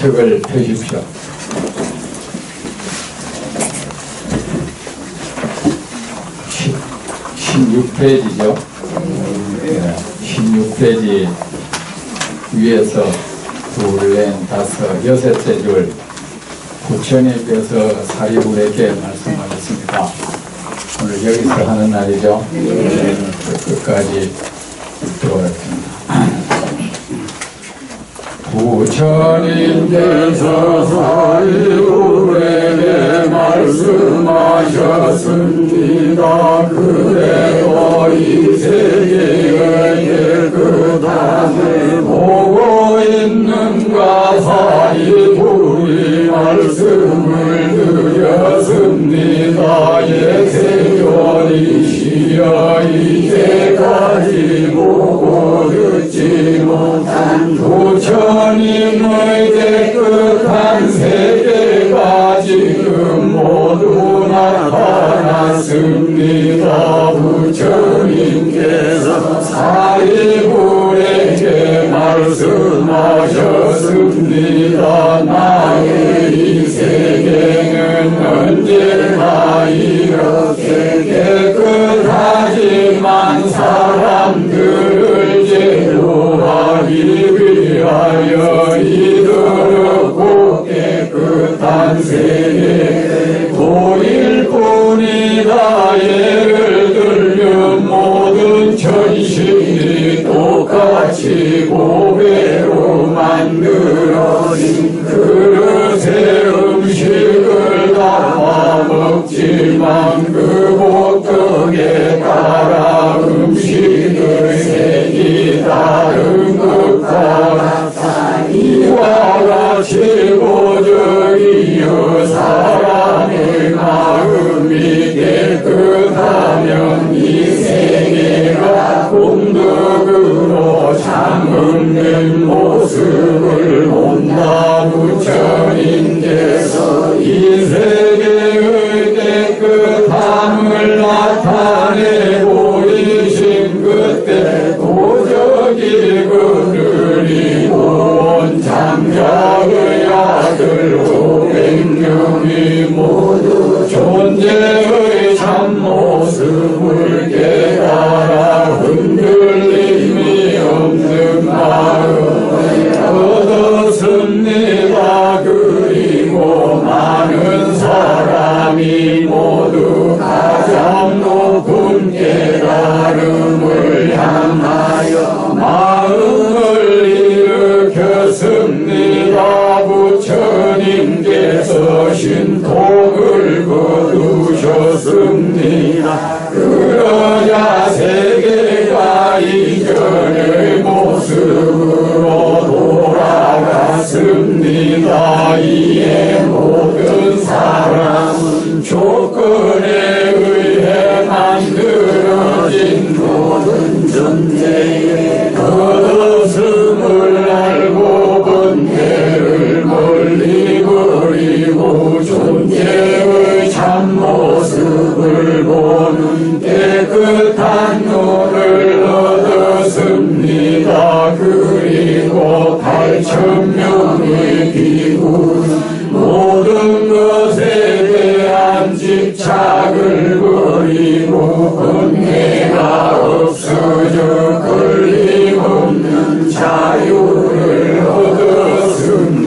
책을 펴십시오. 16페이지죠. 16페이지 위에서 둘, 넷, 다섯, 여섯째 줄 부처님께서 사리불에게 말씀하셨습니다. 오늘 여기서 하는 날이죠. 끝까지 읽도록 부처님께서 사리불에게 말씀하셨습니다. 그래도 이 세계의 깨끗함을 보고 있는가. 사리불이 말씀을 드렸습니다. 예세견이시여 이제까지 보고 듣지 못한 부처님의 깨끗한 세계가 지금 모두 나타났습니다. 부처님께서 사리불에게 말씀하셨습니다. 나의 이 세계는 언제나 이렇게 깨끗하지만 사람들을 제도하기 위하여 이르고 깨끗한 세계 보일 뿐이다. 예를 들면 모든 천신이 똑같이 고배로 만들어진 그릇에 음식을 담아 먹지만 그 보떡에 따라 음식의 색이 다른 것과 이와 같이 고적이여 사람의 마음이 깨끗하면 이 세계가 공덕으로 장엄된 모습을 본다. 부처님께서 이 세계의 깨끗함을 나타내 보이신 그때 도적이 그들이 온 장작의 아들 500명이 모두 존재의 참모습을 깨달아 흔들림이 없는 마음을 얻었습니다. 그리고 많은 사람이 모두 가장 높은 깨달음을 향하여 마음을 일으켰습니다. 부처님께서 신통을 거두셨습니다. 그러자 세계가 이전의 모습으로 돌아갔습니다. 이에 모든 사람은 조건에 의해 만들어진 모든 존재의 겉없음을 알고 번개를 멀리 버리고 존재의 참모습을 보는 깨끗한 눈을 얻었습니다. 그리고 8,000명의 비구는 모든 것에 대한 집착을 버리고 번개가 없어져 걸림없는 자유를 얻었습니다.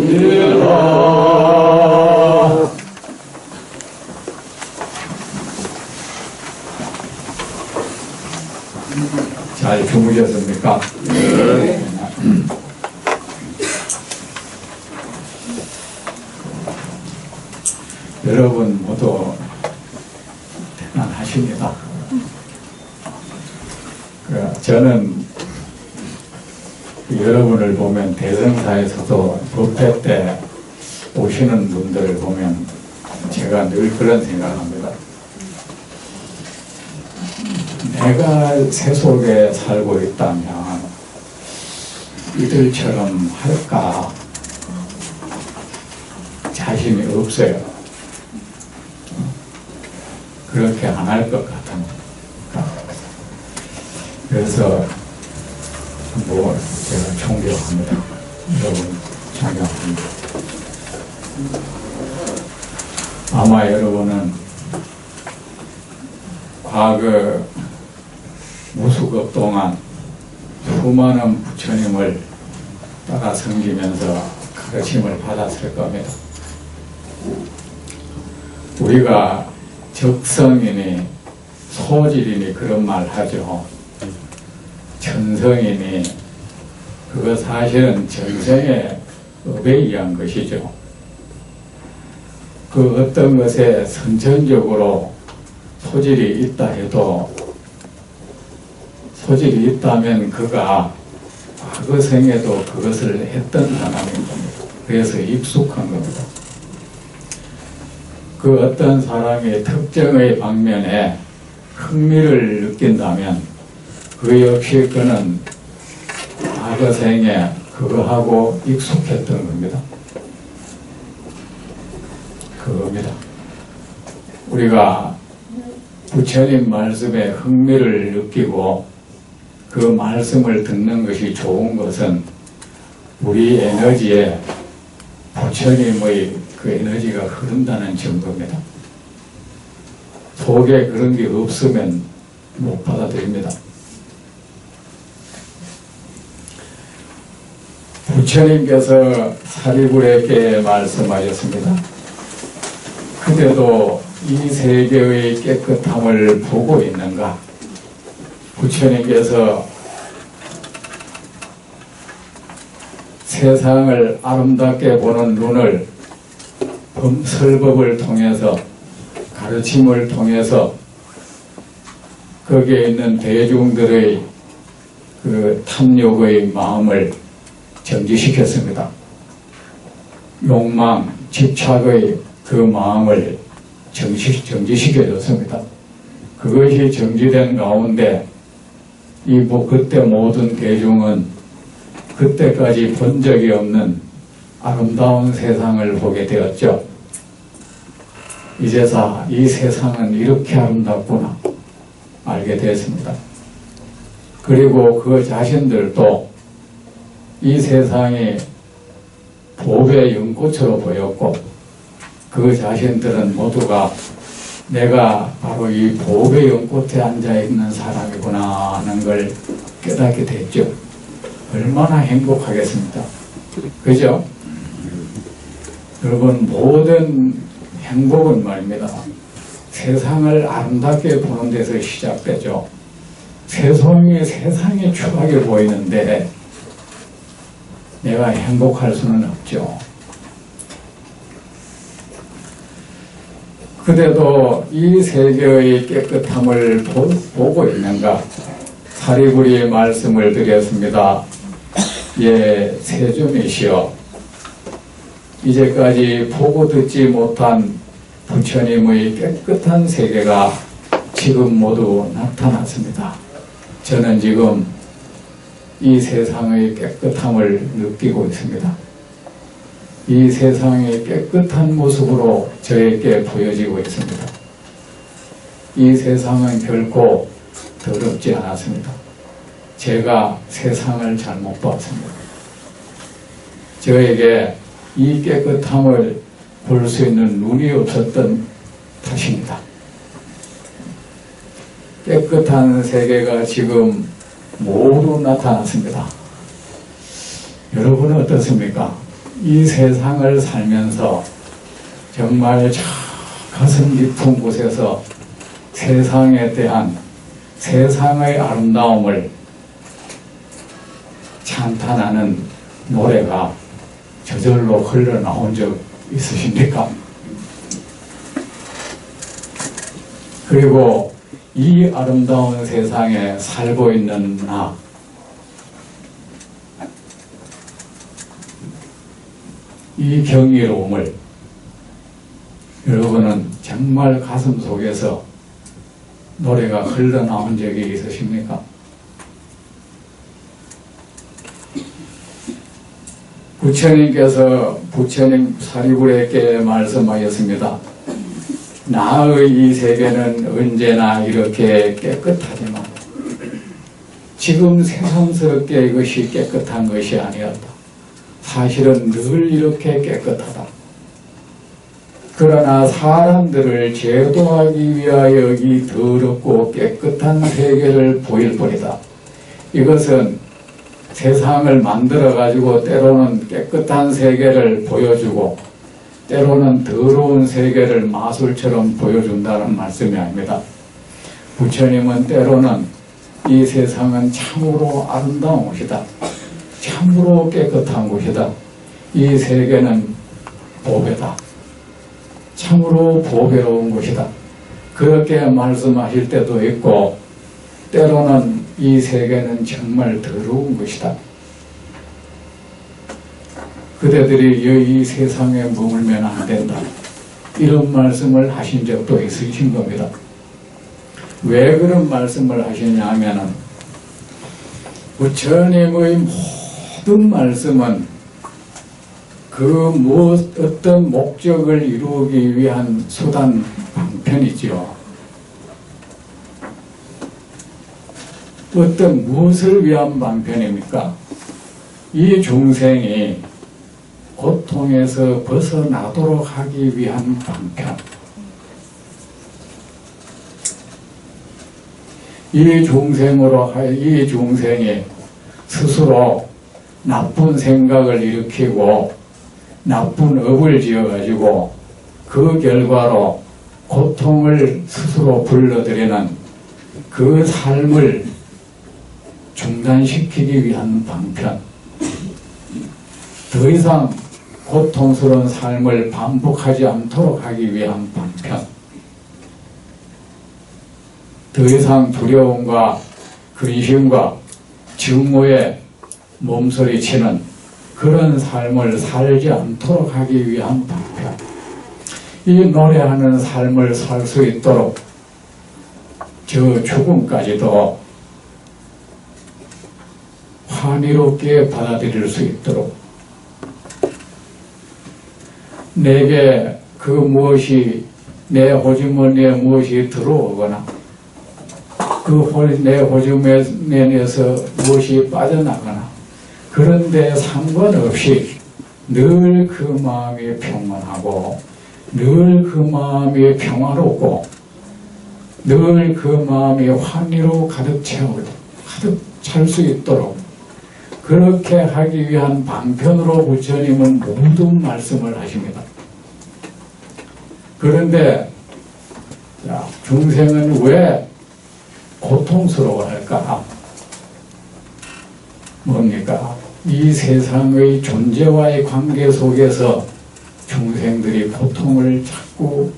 잘 주무셨습니까? 네. 여러분 모두 대단하십니다. 저는 여러분을 보면 대성사에서도 법회 때 오시는 분들을 보면 제가 늘 그런 생각을 합니다. 내가 세속에 살고 있다면 이들처럼 할까 자신이 없어요. 그렇게 안 할 것 같은. 그래서 제가 존경합니다. 여러분 존경합니다. 아마 여러분은 과거 무수급 동안 수많은 부처님을 따라 섬기면서 가르침을 받았을 겁니다. 우리가 적성이니 소질이니 그런 말 하죠. 천성이니 그거 사실은 전생의 업에 의한 것이죠. 그 어떤 것에 선천적으로 소질이 있다 해도 소질이 있다면 그가 과거 생에도 그것을 했던 사람인 겁니다. 그래서 익숙한 겁니다. 그 어떤 사람의 특정의 방면에 흥미를 느낀다면 그 역시 그는 과거 생에 그거하고 익숙했던 겁니다. 그겁니다. 우리가 부처님 말씀에 흥미를 느끼고 그 말씀을 듣는 것이 좋은 것은 우리 에너지에 부처님의 그 에너지가 흐른다는 증거입니다. 속에 그런 게 없으면 못 받아들입니다. 부처님께서 사리불에게 말씀하셨습니다. 그대도 이 세계의 깨끗함을 보고 있는가? 부처님께서 세상을 아름답게 보는 눈을 설법을 통해서 가르침을 통해서 거기에 있는 대중들의 그 탐욕의 마음을 정지시켰습니다. 욕망, 집착의 그 마음을 정지시켜줬습니다. 그것이 정지된 가운데 그때 모든 대중은 그때까지 본 적이 없는 아름다운 세상을 보게 되었죠. 이제서 이 세상은 이렇게 아름답구나 알게 되었습니다. 그리고 그 자신들도 이 세상이 법의 연꽃으로 보였고 그 자신들은 모두가 내가 바로 이 법의 연꽃에 앉아있는 사람이구나 하는 걸 깨닫게 됐죠. 얼마나 행복하겠습니까? 그죠? 여러분, 모든 행복은 말입니다. 세상을 아름답게 보는 데서 시작되죠. 세상이 추하게 보이는데 내가 행복할 수는 없죠. 그대도 이 세계의 깨끗함을 보고 있는가? 사리부리의 말씀을 드렸습니다. 예, 세존이시여, 이제까지 보고 듣지 못한 부처님의 깨끗한 세계가 지금 모두 나타났습니다. 저는 지금 이 세상의 깨끗함을 느끼고 있습니다. 이 세상의 깨끗한 모습으로 저에게 보여지고 있습니다. 이 세상은 결코 더럽지 않았습니다. 제가 세상을 잘못 봤습니다. 저에게 이 깨끗함을 볼 수 있는 눈이 없었던 탓입니다. 깨끗한 세계가 지금 모두 나타났습니다. 여러분은 어떻습니까? 이 세상을 살면서 정말 저 가슴 깊은 곳에서 세상에 대한 세상의 아름다움을 찬탄하는 노래가 저절로 흘러나온 적 있으십니까? 그리고 이 아름다운 세상에 살고 있는 나, 이 경이로움을 여러분은 정말 가슴 속에서 노래가 흘러나온 적이 있으십니까? 부처님께서 부처님 사리불에게 말씀하였습니다. 나의 이 세계는 언제나 이렇게 깨끗하지만 지금 새삼스럽게 이것이 깨끗한 것이 아니었다. 사실은 늘 이렇게 깨끗하다. 그러나 사람들을 제도하기 위하여 이 더럽고 깨끗한 세계를 보일 뿐이다. 이것은 세상을 만들어가지고 때로는 깨끗한 세계를 보여주고 때로는 더러운 세계를 마술처럼 보여준다는 말씀이 아닙니다. 부처님은 때로는 이 세상은 참으로 아름다운 곳이다. 참으로 깨끗한 곳이다. 이 세계는 보배다. 참으로 보배로운 곳이다. 그렇게 말씀하실 때도 있고 때로는 이 세계는 정말 더러운 것이다. 그대들이 이 세상에 머물면 안 된다. 이런 말씀을 하신 적도 있으신 겁니다. 왜 그런 말씀을 하시냐 하면은 부처님의 모든 말씀은 어떤 목적을 이루기 위한 수단 방편이지요. 무엇을 위한 방편입니까? 이 중생이 고통에서 벗어나도록 하기 위한 방편. 이 중생이 스스로 나쁜 생각을 일으키고 나쁜 업을 지어가지고 그 결과로 고통을 스스로 불러들이는 그 삶을 중단시키기 위한 방편. 더 이상 고통스러운 삶을 반복하지 않도록 하기 위한 방편. 더 이상 두려움과 근심과 증오에 몸서리치는 그런 삶을 살지 않도록 하기 위한 방편. 이 노래하는 삶을 살 수 있도록 저 죽음까지도 환희롭게 받아들일 수 있도록 내게 그 무엇이 내 호주머니에 무엇이 들어오거나 내 호주머니에서 무엇이 빠져나가나 그런데 상관없이 늘 그 마음이 평안하고 늘 그 마음이 평화롭고 늘 그 마음이 환희로 가득 찰 수 있도록 그렇게 하기 위한 방편으로 부처님은 모든 말씀을 하십니다. 그런데 중생은 왜 고통스러워할까? 뭡니까? 이 세상의 존재와의 관계 속에서 중생들이 고통을 자꾸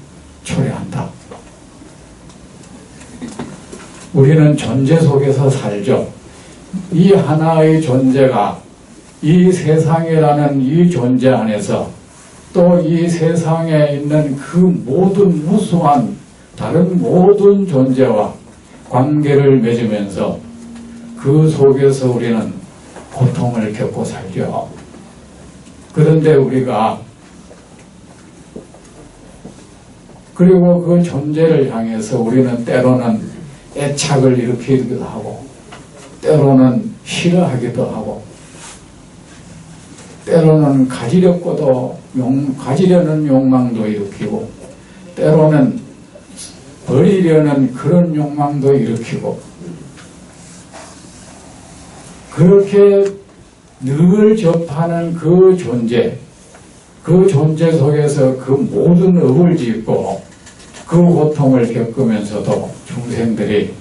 초래한다. 우리는 존재 속에서 살죠. 이 하나의 존재가 이 세상이라는 이 존재 안에서 또 이 세상에 있는 그 모든 무수한 다른 모든 존재와 관계를 맺으면서 그 속에서 우리는 고통을 겪고 살죠. 그런데 우리가 그리고 그 존재를 향해서 우리는 때로는 애착을 일으키기도 하고 때로는 싫어하기도 하고 때로는 가지려는 욕망도 일으키고 때로는 버리려는 그런 욕망도 일으키고 그렇게 늘 접하는 그 존재 속에서 그 모든 업을 짓고 그 고통을 겪으면서도 중생들이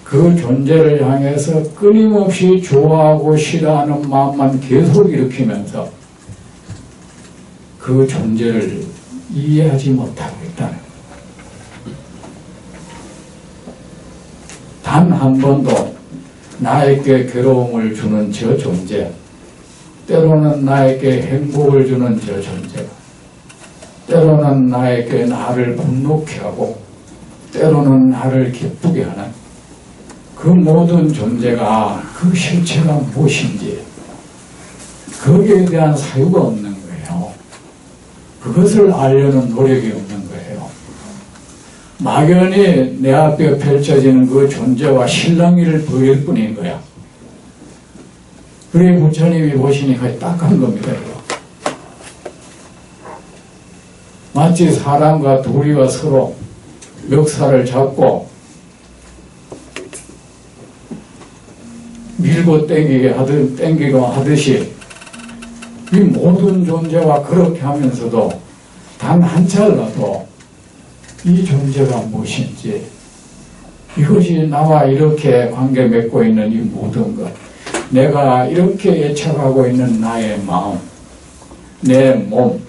그 존재를 향해서 끊임없이 좋아하고 싫어하는 마음만 계속 일으키면서 그 존재를 이해하지 못하고 있다는 거예요. 단 한 번도 나에게 괴로움을 주는 저 존재, 때로는 나에게 행복을 주는 저 존재, 때로는 나에게 나를 분노케 하고 때로는 나를 기쁘게 하는 그 모든 존재가 그 실체가 무엇인지 거기에 대한 사유가 없는 거예요. 그것을 알려는 노력이 없는 거예요. 막연히 내 앞에 펼쳐지는 그 존재와 실랑이를 보일 뿐인 거야. 우리 부처님이 보시니까 딱한 겁니다. 이거. 마치 사람과 둘이가 서로 멱살을 잡고 밀고 땡기고 하듯이 이 모든 존재와 그렇게 하면서도 단 한 찰나도 이 존재가 무엇인지, 이것이 나와 이렇게 관계 맺고 있는 이 모든 것, 내가 이렇게 애착하고 있는 나의 마음, 내 몸,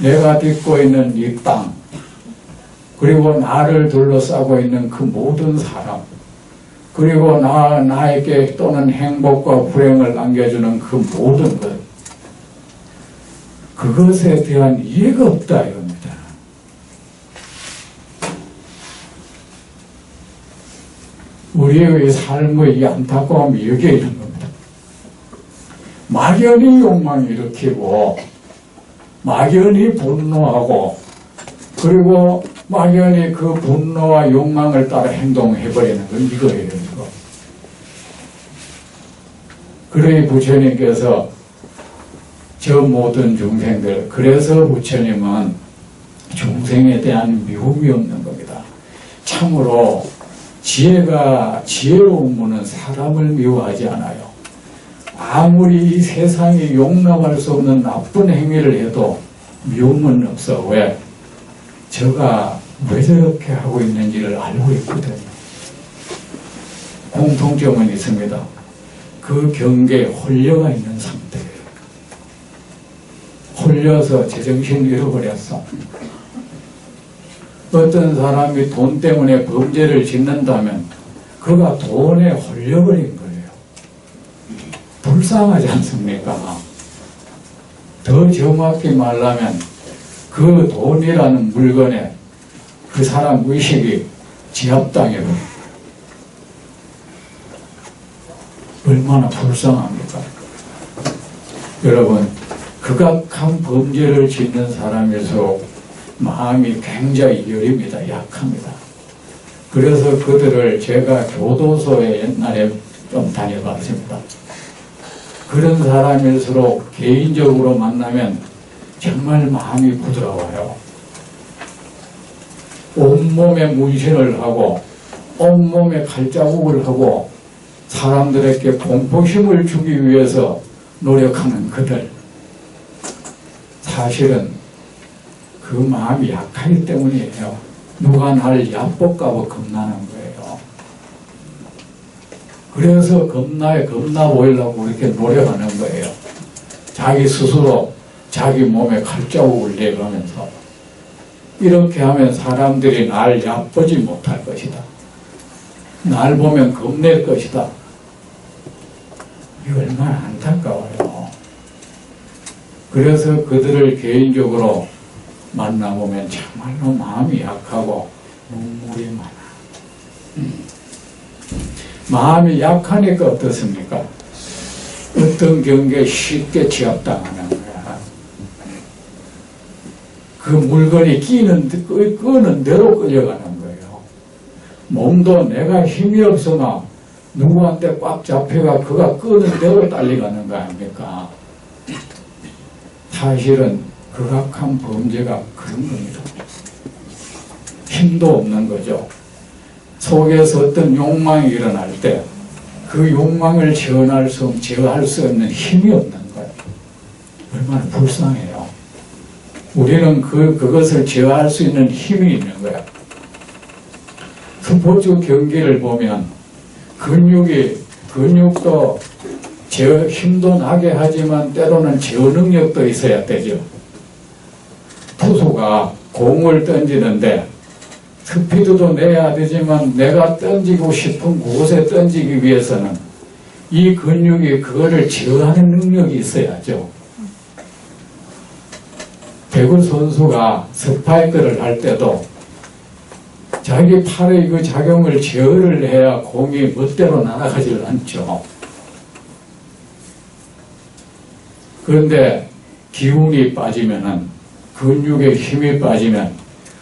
내가 딛고 있는 이 땅, 그리고 나를 둘러싸고 있는 그 모든 사람, 그리고 나에게 또는 행복과 불행을 안겨주는 그 모든 것, 그것에 대한 이해가 없다 이겁니다. 우리의 삶의 이 안타까움이 여기에 있는 겁니다. 막연히 욕망이 일으키고 막연히 분노하고 그리고 막연히 그 분노와 욕망을 따라 행동해버리는 건 이거예요. 이거. 그러니 부처님께서 저 모든 중생들, 그래서 부처님은 중생에 대한 미움이 없는 겁니다. 참으로 지혜로운 분은 사람을 미워하지 않아요. 아무리 이 세상이 용납할 수 없는 나쁜 행위를 해도 미움은 없어. 왜? 저가 왜 저렇게 하고 있는지를 알고 있거든요. 공통점은 있습니다. 그 경계에 홀려가 있는 상태예요. 홀려서 제정신을 잃어버렸어. 어떤 사람이 돈 때문에 범죄를 짓는다면 그가 돈에 홀려버린 거예요. 불쌍하지 않습니까? 더 정확히 말하면 그 돈이라는 물건에 그 사람 의식이 제압당해버려요. 얼마나 불쌍합니까? 여러분, 극악한 범죄를 짓는 사람일수록 마음이 굉장히 여립니다. 약합니다. 그래서 그들을 제가 교도소에 옛날에 좀 다녀봤습니다. 그런 사람일수록 개인적으로 만나면 정말 마음이 부드러워요. 온몸에 문신을 하고 온몸에 칼자국을 하고 사람들에게 공포심을 주기 위해서 노력하는 그들, 사실은 그 마음이 약하기 때문이에요. 누가 나를 얕볼까봐 겁나는 거예요. 그래서 겁나 보이려고 이렇게 노력하는 거예요. 자기 스스로 자기 몸에 칼자국을 내가면서 이렇게 하면 사람들이 날 얕보지 못할 것이다. 날 보면 겁낼 것이다. 이거 얼마나 안타까워요. 그래서 그들을 개인적으로 만나보면 정말로 마음이 약하고 눈물이 많아. 마음이 약하니까 어떻습니까? 어떤 경계에 쉽게 제압당하는 거야. 그 물건이 끄는 대로 끌려가는 거예요. 몸도 내가 힘이 없으나 누구한테 꽉 잡혀가 그가 끄는 대로 딸려가는 거 아닙니까? 사실은 극악한 범죄가 그런 겁니다. 힘도 없는 거죠. 속에서 어떤 욕망이 일어날 때 그 욕망을 제어할 수 없는 힘이 없는 거예요. 얼마나 불쌍해요. 우리는 그것을 제어할 수 있는 힘이 있는 거예요. 스포츠 경기를 보면 근육도 힘도 나게 하지만 때로는 제어 능력도 있어야 되죠. 투수가 공을 던지는데 스피드도 내야 되지만 내가 던지고 싶은 곳에 던지기 위해서는 이 근육이 그거를 제어하는 능력이 있어야죠. 배구 선수가 스파이크를 할 때도 자기 팔의 그 작용을 제어를 해야 공이 멋대로 날아가질 않죠. 그런데 기운이 빠지면은, 근육에 힘이 빠지면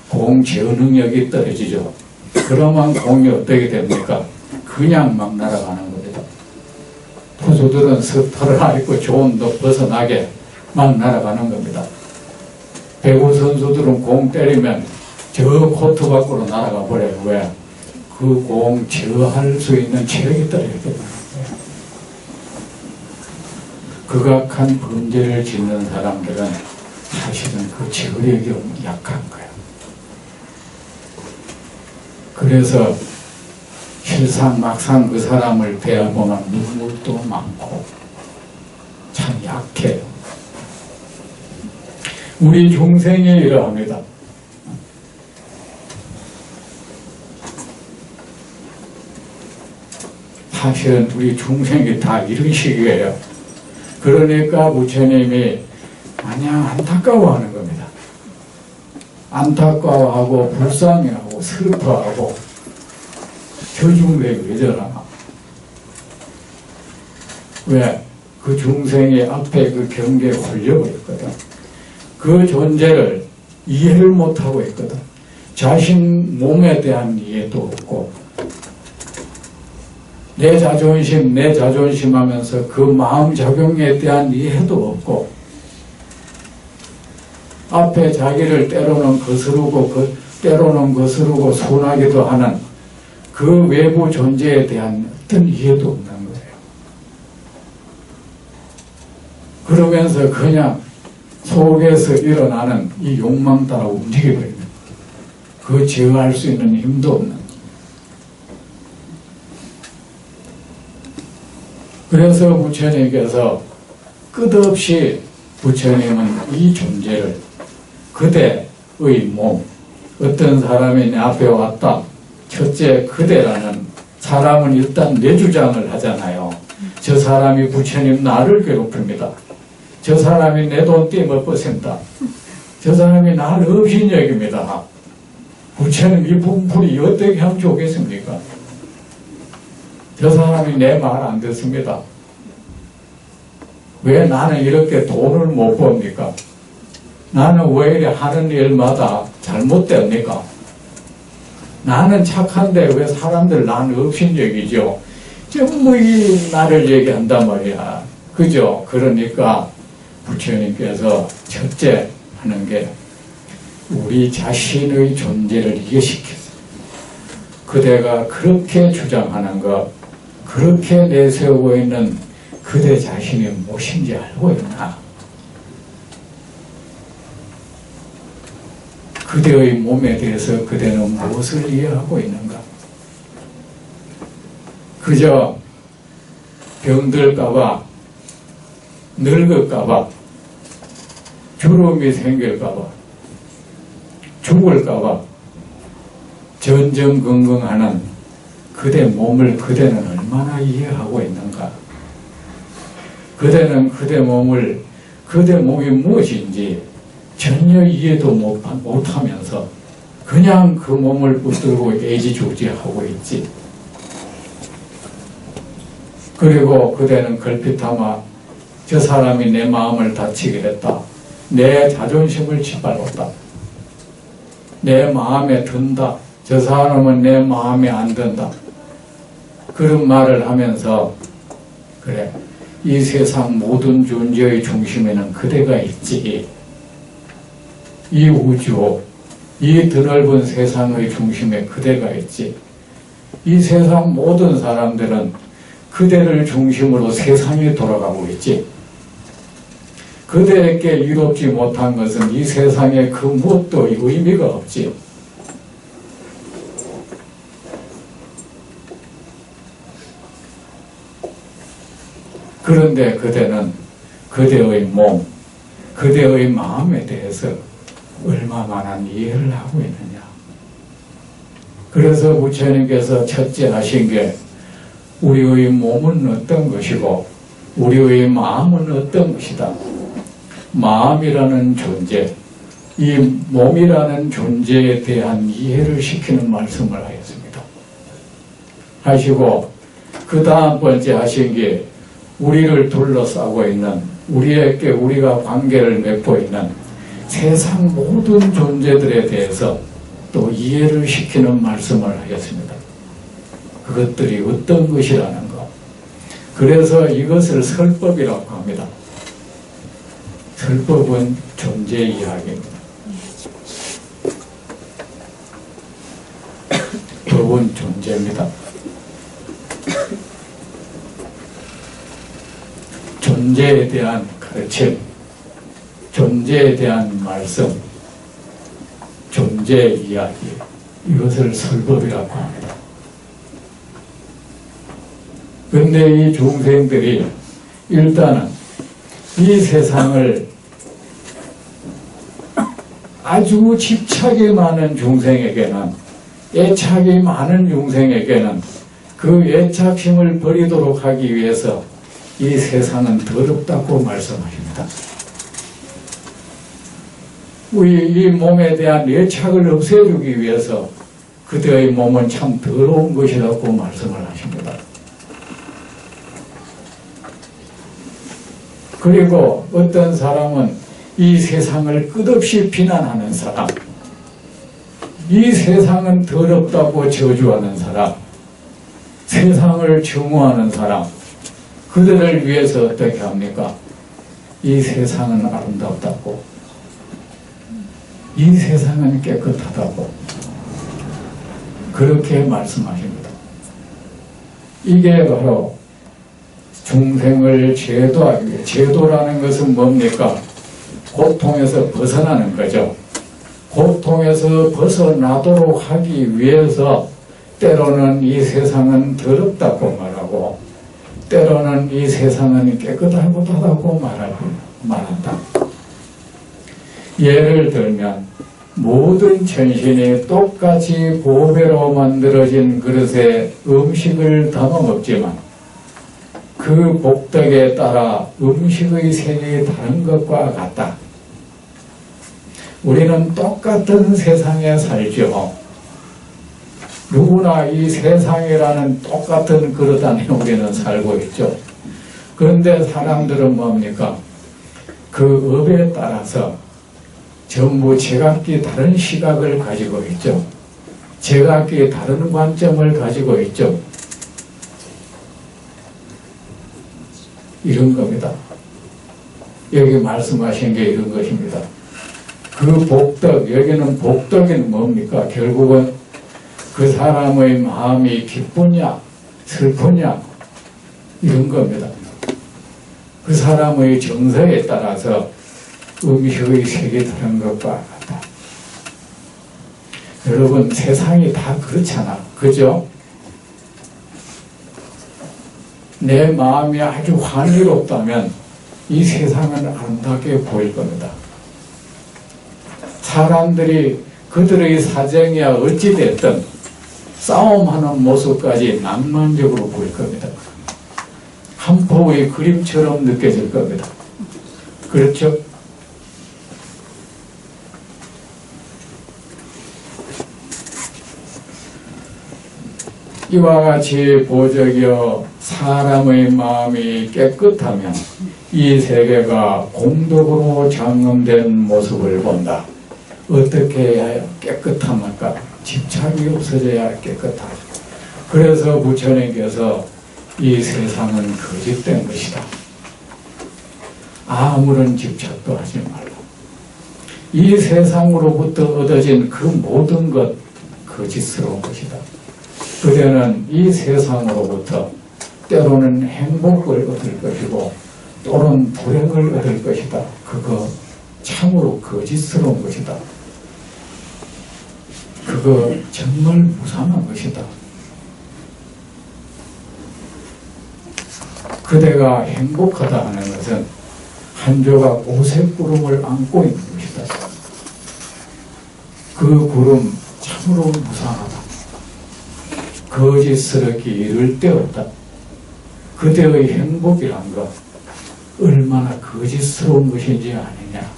공 제어 능력이 떨어지죠. 그러면 공이 어떻게 됩니까? 그냥 막 날아가는 거죠. 투수들은 스타를 앓고 조언도 벗어나게 막 날아가는 겁니다. 배구 선수들은 공 때리면 저 코트 밖으로 날아가 버려요. 왜? 그 공 제어할 수 있는 체력이 떨어졌기 때문에. 극악한 범죄를 짓는 사람들은 사실은 그 제어력이 약한 거예요. 그래서 실상 막상 그 사람을 대하보면 눈물도 많고 참 약해요. 우리 중생이 이러합니다. 사실은 우리 중생이 다 이런 식이에요. 그러니까 부처님이 마냥 안타까워하는 겁니다. 안타까워하고 불쌍해하고 슬퍼하고 저 중생이 왜 저러나? 왜? 그 중생이 앞에 그 경계에 홀려버렸거든. 그 존재를 이해를 못하고 있거든. 자신 몸에 대한 이해도 없고 내 자존심 하면서 그 마음 작용에 대한 이해도 없고 앞에 자기를 때로는 거스르고 손하기도 하는 그 외부 존재에 대한 어떤 이해도 없는 거예요. 그러면서 그냥 속에서 일어나는 이 욕망 따라 움직여버리는 그 제어할 수 있는 힘도 없는. 그래서 부처님께서 끝없이 부처님은 이 존재를 그대의 몸, 어떤 사람이 내 앞에 왔다. 첫째, 그대라는 사람은 일단 내 주장을 하잖아요. 저 사람이 부처님 나를 괴롭힙니다. 저 사람이 내 돈 떼먹 뻗습니다. 저 사람이 나를 업신여깁니다. 부처님 이 분풀이 어떻게 하면 좋겠습니까? 저 사람이 내 말 안 듣습니다. 왜 나는 이렇게 돈을 못 법니까? 나는 왜 이래 하는 일마다 잘못됩니까? 나는 착한데 왜 사람들 나는 업신여기죠? 전부 이 나를 얘기한단 말이야. 그죠? 그러니까 부처님께서 첫째 하는 게 우리 자신의 존재를 이해시켰어요. 그대가 그렇게 주장하는 것, 그렇게 내세우고 있는 그대 자신이 무엇인지 알고 있나? 그대의 몸에 대해서 그대는 무엇을 이해하고 있는가? 그저 병들까봐, 늙을까봐, 주름이 생길까봐, 죽을까봐 전전긍긍하는 그대 몸을 그대는 얼마나 이해하고 있는가? 그대는 그대 몸이 무엇인지 전혀 이해도 못하면서 그냥 그 몸을 붙들고 애지중지하고 있지. 그리고 그대는 걸핏하마 저 사람이 내 마음을 다치게 했다. 내 자존심을 짓밟았다. 내 마음에 든다. 저 사람은 내 마음에 안 든다. 그런 말을 하면서 그래, 이 세상 모든 존재의 중심에는 그대가 있지. 이 우주, 이 드넓은 세상의 중심에 그대가 있지. 이 세상 모든 사람들은 그대를 중심으로 세상이 돌아가고 있지. 그대에게 이롭지 못한 것은 이 세상에 그 무엇도 의미가 없지. 그런데 그대는 그대의 몸, 그대의 마음에 대해서 얼마만한 이해를 하고 있느냐. 그래서 부처님께서 첫째 하신 게 우리의 몸은 어떤 것이고 우리의 마음은 어떤 것이다. 마음이라는 존재, 이 몸이라는 존재에 대한 이해를 시키는 말씀을 하였습니다. 하시고 그 다음 번째 하신 게 우리를 둘러싸고 있는, 우리에게 우리가 관계를 맺고 있는 세상 모든 존재들에 대해서 또 이해를 시키는 말씀을 하였습니다. 그것들이 어떤 것이라는 것, 그래서 이것을 설법이라고 합니다. 설법은 존재 이야기입니다. 법은 존재입니다. 존재에 대한 가르침, 존재에 대한 말씀, 존재 이야기, 이것을 설법이라고 합니다. 그런데 이 중생들이 일단은 이 세상을 아주 집착이 많은 중생에게는, 애착이 많은 중생에게는 그 애착심을 버리도록 하기 위해서 이 세상은 더럽다고 말씀하십니다. 우리 이 몸에 대한 애착을 없애주기 위해서 그대의 몸은 참 더러운 것이라고 말씀을 하십니다. 그리고 어떤 사람은 이 세상을 끝없이 비난하는 사람, 이 세상은 더럽다고 저주하는 사람, 세상을 증오하는 사람, 그들을 위해서 어떻게 합니까? 이 세상은 아름답다고, 이 세상은 깨끗하다고 그렇게 말씀하십니다. 이게 바로 중생을 제도하기 위해, 제도라는 것은 뭡니까? 고통에서 벗어나는 거죠. 고통에서 벗어나도록 하기 위해서 때로는 이 세상은 더럽다고 말하고, 때로는 이 세상은 깨끗하고 말한다. 예를 들면 모든 천신이 똑같이 보배로 만들어진 그릇에 음식을 담아 먹지만 그 복덕에 따라 음식의 색이 다른 것과 같다. 우리는 똑같은 세상에 살죠. 누구나 이 세상이라는 똑같은 그릇 안에 우리는 살고 있죠. 그런데 사람들은 뭡니까? 그 업에 따라서 전부 제각기 다른 시각을 가지고 있죠. 제각기 다른 관점을 가지고 있죠. 이런 겁니다. 여기 말씀하신 게 이런 것입니다. 그 복덕, 여기는 복덕이 뭡니까? 결국은 그 사람의 마음이 기쁘냐, 슬프냐, 이런 겁니다. 그 사람의 정서에 따라서 음식의 색이 다른 것과 같다. 여러분, 세상이 다 그렇잖아. 그죠? 내 마음이 아주 환희롭다면 이 세상은 아름답게 보일 겁니다. 사람들이 그들의 사정이야 어찌됐든 싸움하는 모습까지 낭만적으로 보일 겁니다. 한 폭의 그림처럼 느껴질 겁니다. 그렇죠? 이와 같이 보적이여 사람의 마음이 깨끗하면 이 세계가 공덕으로 장엄된 모습을 본다. 어떻게 해야 깨끗합니까? 집착이 없어져야 깨끗하죠. 그래서 부처님께서 이 세상은 거짓된 것이다. 아무런 집착도 하지 말라. 이 세상으로부터 얻어진 그 모든 것 거짓스러운 것이다. 그대는 이 세상으로부터 때로는 행복을 얻을 것이고 또는 불행을 얻을 것이다. 그거 참으로 거짓스러운 것이다. 그거 정말 무상한 것이다. 그대가 행복하다 하는 것은 한 조각 오색 구름을 안고 있는 것이다. 그 구름 참으로 무상하다. 거짓스럽게 이를 데 없다. 그대의 행복이란 것 얼마나 거짓스러운 것인지 아느냐.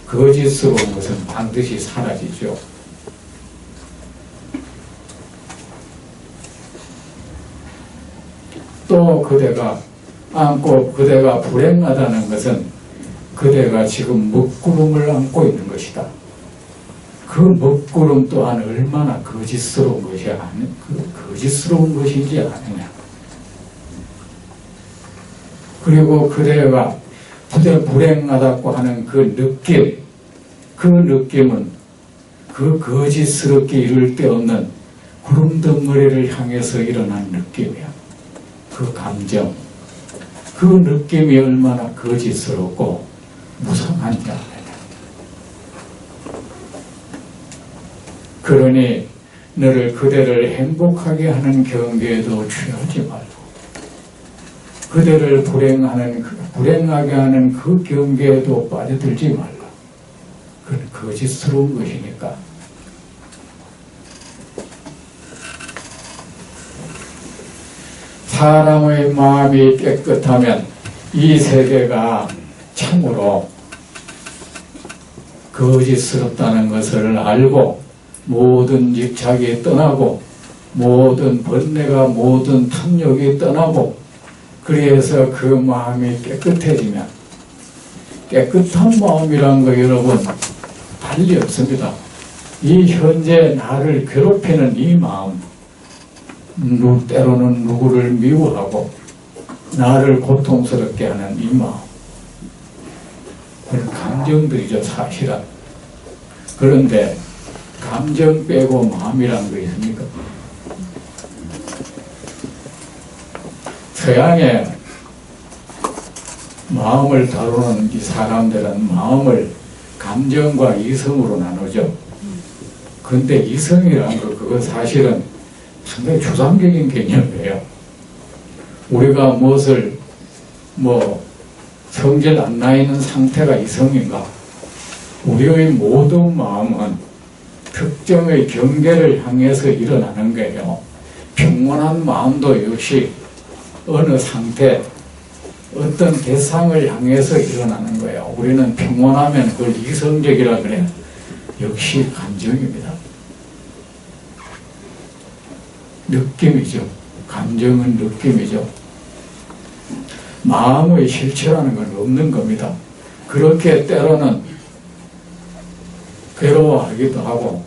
거짓스러운 것은 반드시 사라지죠. 또 그대가 안고 그대가 불행하다는 것은 그대가 지금 먹구름을 안고 있는 것이다. 그 먹구름 또한 얼마나 거짓스러운 것이 거짓스러운 것인지 아느냐. 그리고 그대가 불행하다고 하는 그 느낌, 그 느낌은 그 거짓스럽게 이룰 데 없는 구름덩어리를 향해서 일어난 느낌이야. 그 감정, 그 느낌이 얼마나 거짓스럽고 무성한지 알아야 돼. 그러니 너를 그대를 행복하게 하는 경계에도 취하지 말고 그대를 불행하게 하는 그 경계에도 빠져들지 말라. 그건 거짓스러운 것이니까. 사람의 마음이 깨끗하면 이 세계가 참으로 거짓스럽다는 것을 알고 모든 집착이 떠나고 모든 번뇌가 모든 탐욕이 떠나고 그래서 그 마음이 깨끗해지면 깨끗한 마음이란 거 여러분 달리 없습니다. 이 현재 나를 괴롭히는 이 마음 때로는 누구를 미워하고 나를 고통스럽게 하는 이 마음 그런 감정들이죠 사실은. 그런데 감정 빼고 마음이란 거 있습니까? 서양의 마음을 다루는 이 사람들은 마음을 감정과 이성으로 나누죠. 그런데 이성이라는 거 그거 사실은 상당히 추상적인 개념이에요. 우리가 무엇을 성질 안 나 있는 상태가 이성인가? 우리의 모든 마음은 특정의 경계를 향해서 일어나는 거예요. 평온한 마음도 역시 어느 상태, 어떤 대상을 향해서 일어나는 거예요. 우리는 평온하면 그걸 이성적이라 그래요. 역시 감정입니다. 느낌이죠. 감정은 느낌이죠. 마음의 실체라는 건 없는 겁니다. 그렇게 때로는 괴로워하기도 하고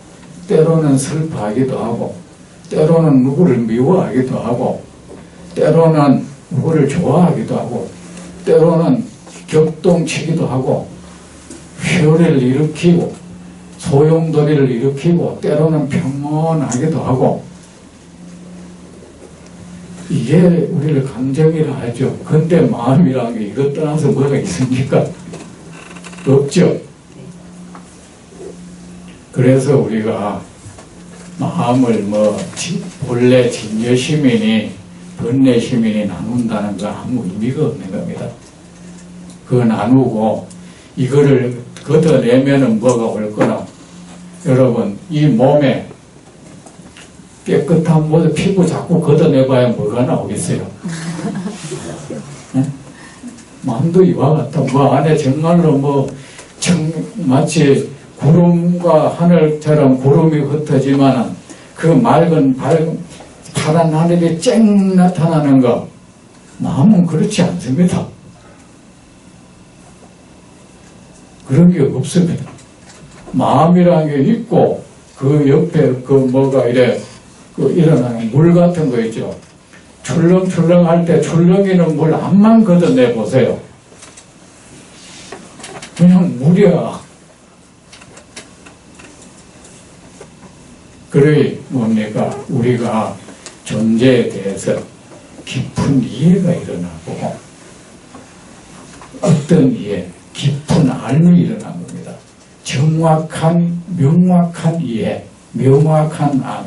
때로는 슬퍼하기도 하고 때로는 누구를 미워하기도 하고 때로는 누구를 좋아하기도 하고 때로는 격동치기도 하고 회오리를 일으키고 소용돌이를 일으키고 때로는 평온하기도 하고 이게 우리를 감정이라 하죠. 근데 마음이라는 게 이것 떠나서 뭐가 있습니까? 없죠. 그래서 우리가 마음을 본래 진여시민이 번뇌시민이 나눈다는 건 아무 의미가 없는 겁니다. 그거 나누고 이거를 걷어내면은 뭐가 올 거나 여러분 이 몸에 깨끗한 피부 자꾸 걷어내봐야 뭐가 나오겠어요? 네? 마음도 이와 같다. 안에 정말로 마치 구름과 하늘처럼 구름이 흩어지만은 그 맑은 파란 하늘이 쨍 나타나는 거 마음은 그렇지 않습니다. 그런 게 없습니다. 마음이라는 게 있고 그 옆에 일어나는 물 같은 거 있죠. 출렁출렁 할 때 출렁이는 물 암만 걷어내 보세요. 그냥 물이야. 그래 뭡니까? 우리가 존재에 대해서 깊은 이해가 일어나고 어떤 이해, 깊은 알미 일어난 겁니다. 정확한, 명확한 이해, 명확한 알.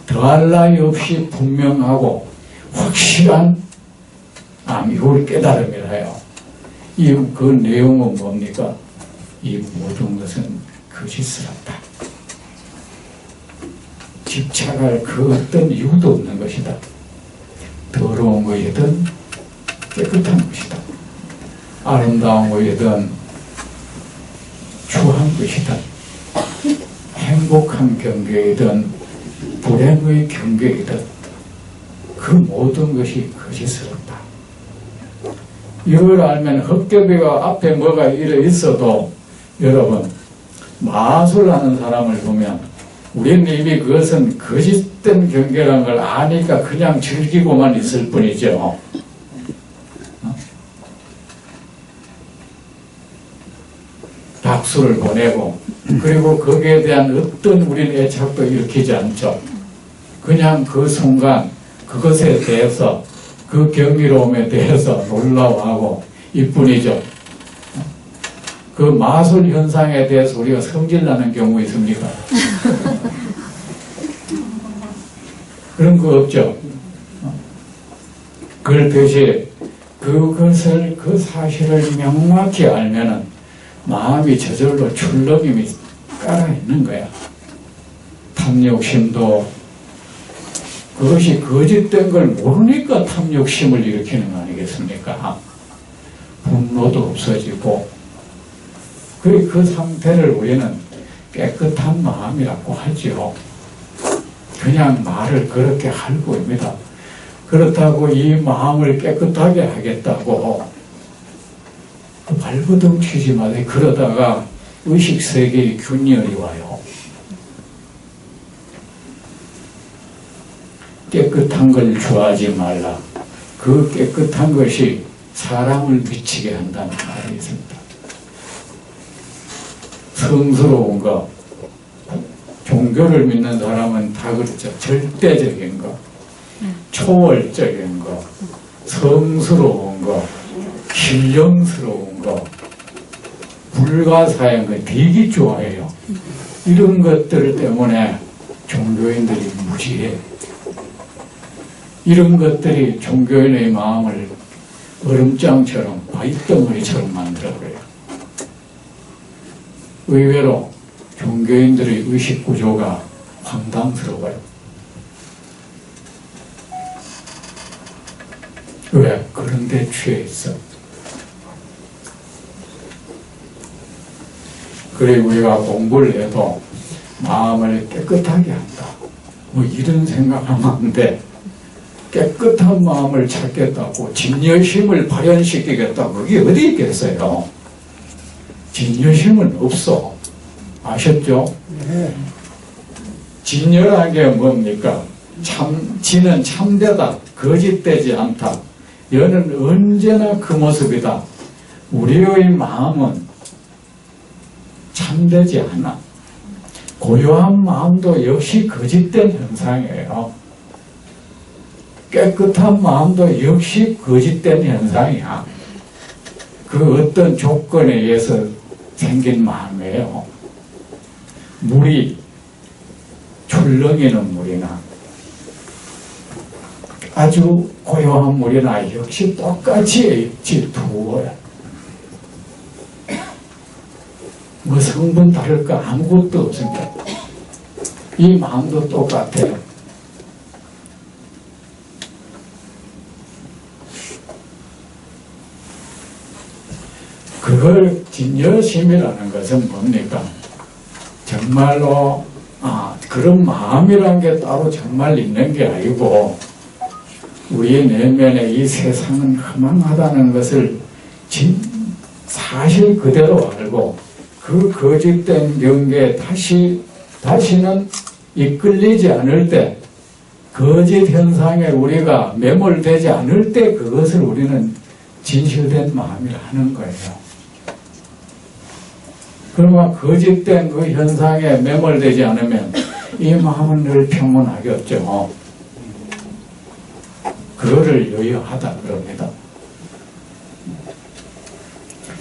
더할 나위 없이 분명하고 확실한 이걸 깨달음이라 해요. 그 내용은 뭡니까? 이 모든 것은 거짓스럽다. 집착할 그 어떤 이유도 없는 것이다. 더러운 것이든 깨끗한 것이다. 아름다운 것이든 추한 것이든 행복한 경계이든 불행의 경계이든 그 모든 것이 거짓스럽다. 이걸 알면 헛개비가 앞에 뭐가 이래 있어도 여러분 마술하는 사람을 보면 우리는 이미 그것은 거짓된 경계라는 걸 아니까 그냥 즐기고만 있을 뿐이죠. 박수를 보내고 그리고 거기에 대한 어떤 우리는 애착도 일으키지 않죠. 그냥 그 순간 그것에 대해서 그 경이로움에 대해서 놀라워하고 이뿐이죠. 그 마술 현상에 대해서 우리가 성질나는 경우 있습니까? 그런 거 없죠. 그렇듯이 그것을 그 사실을 명확히 알면은 마음이 저절로 출렁임이 깔아 있는 거야. 탐욕심도 그것이 거짓된 걸 모르니까 탐욕심을 일으키는 거 아니겠습니까? 분노도 없어지고 그 상태를 우리는 깨끗한 마음이라고 하지요. 그냥 말을 그렇게 할 겁니다. 그렇다고 이 마음을 깨끗하게 하겠다고 발버둥 치지 마세요. 그러다가 의식세계의 균열이 와요. 깨끗한 걸 좋아하지 말라. 그 깨끗한 것이 사람을 미치게 한다는 말이 있습니다. 성스러운 거, 종교를 믿는 사람은 다 그렇죠. 절대적인 거, 초월적인 거, 성스러운 거, 신령스러운 거, 불가사의한 거 되게 좋아해요. 이런 것들 때문에 종교인들이 무지해. 이런 것들이 종교인의 마음을 얼음장처럼 바위덩어리처럼 만들어버려요. 의외로 종교인들의 의식구조가 황당스러워요. 왜? 그런 데 취해 있어. 그래 우리가 공부를 해도 마음을 깨끗하게 한다. 뭐 이런 생각하면 안 돼. 깨끗한 마음을 찾겠다고 진여심을 발현시키겠다고 그게 어디 있겠어요? 진여심은 없어. 아셨죠? 네. 진여라는 게 뭡니까? 진은 참되다. 거짓되지 않다. 여는 언제나 그 모습이다. 우리의 마음은 참되지 않아. 고요한 마음도 역시 거짓된 현상이에요. 깨끗한 마음도 역시 거짓된 현상이야. 그 어떤 조건에 의해서 생긴 마음이에요. 물이 출렁이는 물이나 아주 고요한 물이나 역시 똑같이 두어요. 뭐 성분 다를 거 아무것도 없습니다. 이 마음도 똑같아요. 그걸 진여심이라는 것은 뭡니까? 정말로 그런 마음이라는 게 따로 정말 있는 게 아니고 우리 내면에 이 세상은 허망하다는 것을 사실 그대로 알고 그 거짓된 경계에 다시는 이끌리지 않을 때 거짓 현상에 우리가 매몰되지 않을 때 그것을 우리는 진실된 마음이라 하는 거예요. 그러면 거짓된 그 현상에 매몰되지 않으면 이 마음은 늘 평온하겠죠. 그거를 여여하다 그럽니다.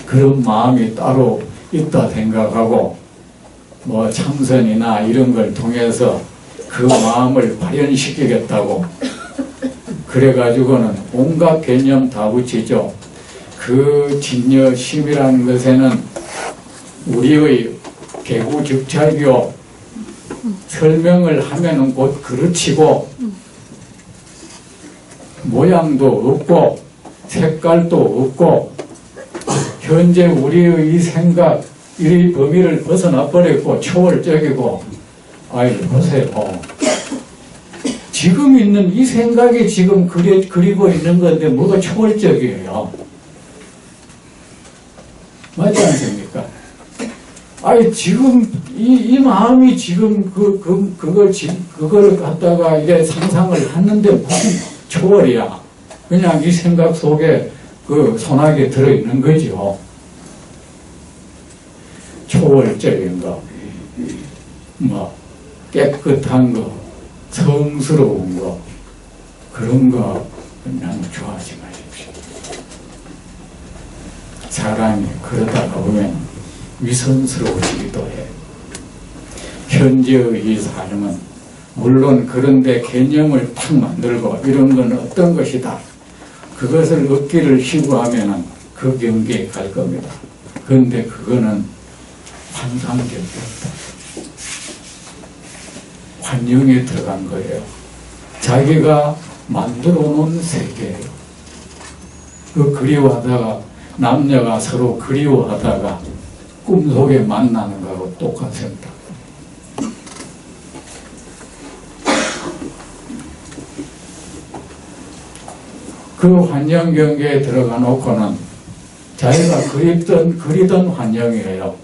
그런 마음이 따로 있다 생각하고 뭐 참선이나 이런 걸 통해서 그 마음을 발현시키겠다고 그래가지고는 온갖 개념 다 붙이죠. 그 진여심이라는 것에는 우리의 개구즉찰교 설명을 하면은 곧 그르치고 모양도 없고 색깔도 없고 현재 우리의 이 생각 이 범위를 벗어나 버렸고 초월적이고 아이 보세요. 지금 있는 이 생각이 지금 그리고 있는 건데 뭐가 초월적이에요. 맞지 않습니까? 아니 지금 이 마음이 지금 그걸 갖다가 이래 상상을 했는데 무슨 초월이야. 그냥 이 생각 속에 그 소나기에 들어있는 거죠. 초월적인 거, 뭐 깨끗한 거, 성스러운 거, 그런 거 그냥 좋아하지 마십시오. 사람이 그러다가 보면 위선스러워지기도 해요. 현재의 이 삶은 물론 그런데 개념을 탁 만들고 이런 건 어떤 것이다, 그것을 얻기를 희구하면은 그 경계에 갈 겁니다. 그런데 그거는 환상적이었다. 환영에 들어간 거예요. 자기가 만들어 놓은 세계예요. 그 그리워하다가 남녀가 서로 그리워하다가 꿈속에 만나는 거하고 똑같습니다. 그 환영 경계에 들어가 놓고는 자기가 그리던 환영이에요.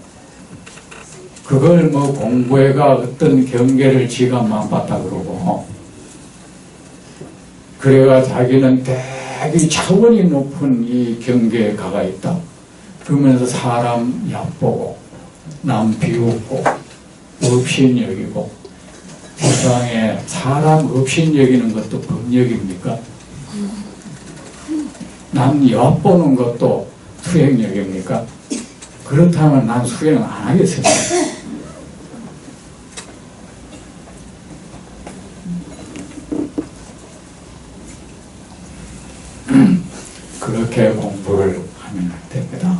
그걸 뭐 공부해가 어떤 경계를 지가 만봤다 그러고, 그래가 자기는 되게 차원이 높은 이 경계에 가가 있다. 그러면서 사람 얕보고, 남 비웃고, 업신여기고, 세상에 사람 업신여기는 것도 법력입니까? 남 엿보는 것도 수행력입니까? 그렇다면 난 수행 안 하겠습니다. 그렇게 공부를 하면 됩니다.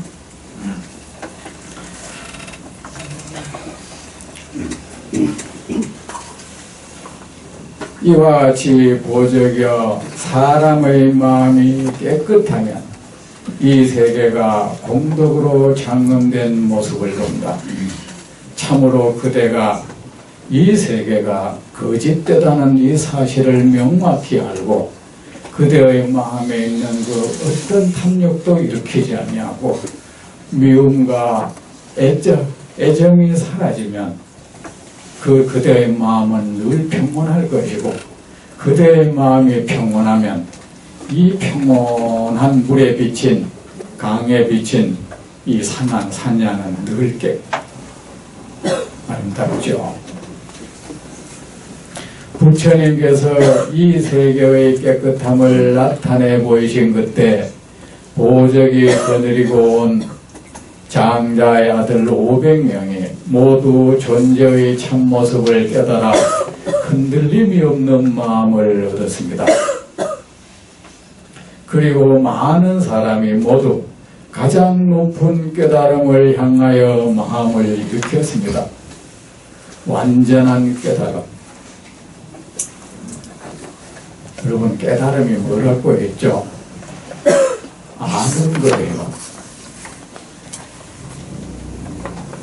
이와 같이 보적여 사람의 마음이 깨끗하면 이 세계가 공덕으로 장엄된 모습을 본다. 참으로 그대가 이 세계가 거짓되다는 이 사실을 명확히 알고 그대의 마음에 있는 그 어떤 탐욕도 일으키지 아니하고 미움과 애정이 사라지면 그대의 마음은 늘 평온할 것이고, 그대의 마음이 평온하면 이 평온한 물에 비친, 강에 비친 이 산야는 늘 아름답죠. 부처님께서 이 세계의 깨끗함을 나타내 보이신 그때 보적이 거느리고 온 장자의 아들 500명이 모두 존재의 참모습을 깨달아 흔들림이 없는 마음을 얻었습니다. 그리고 많은 사람이 모두 가장 높은 깨달음을 향하여 마음을 일으켰습니다. 완전한 깨달음. 여러분, 깨달음이 뭐라고 했죠? 아는 거예요.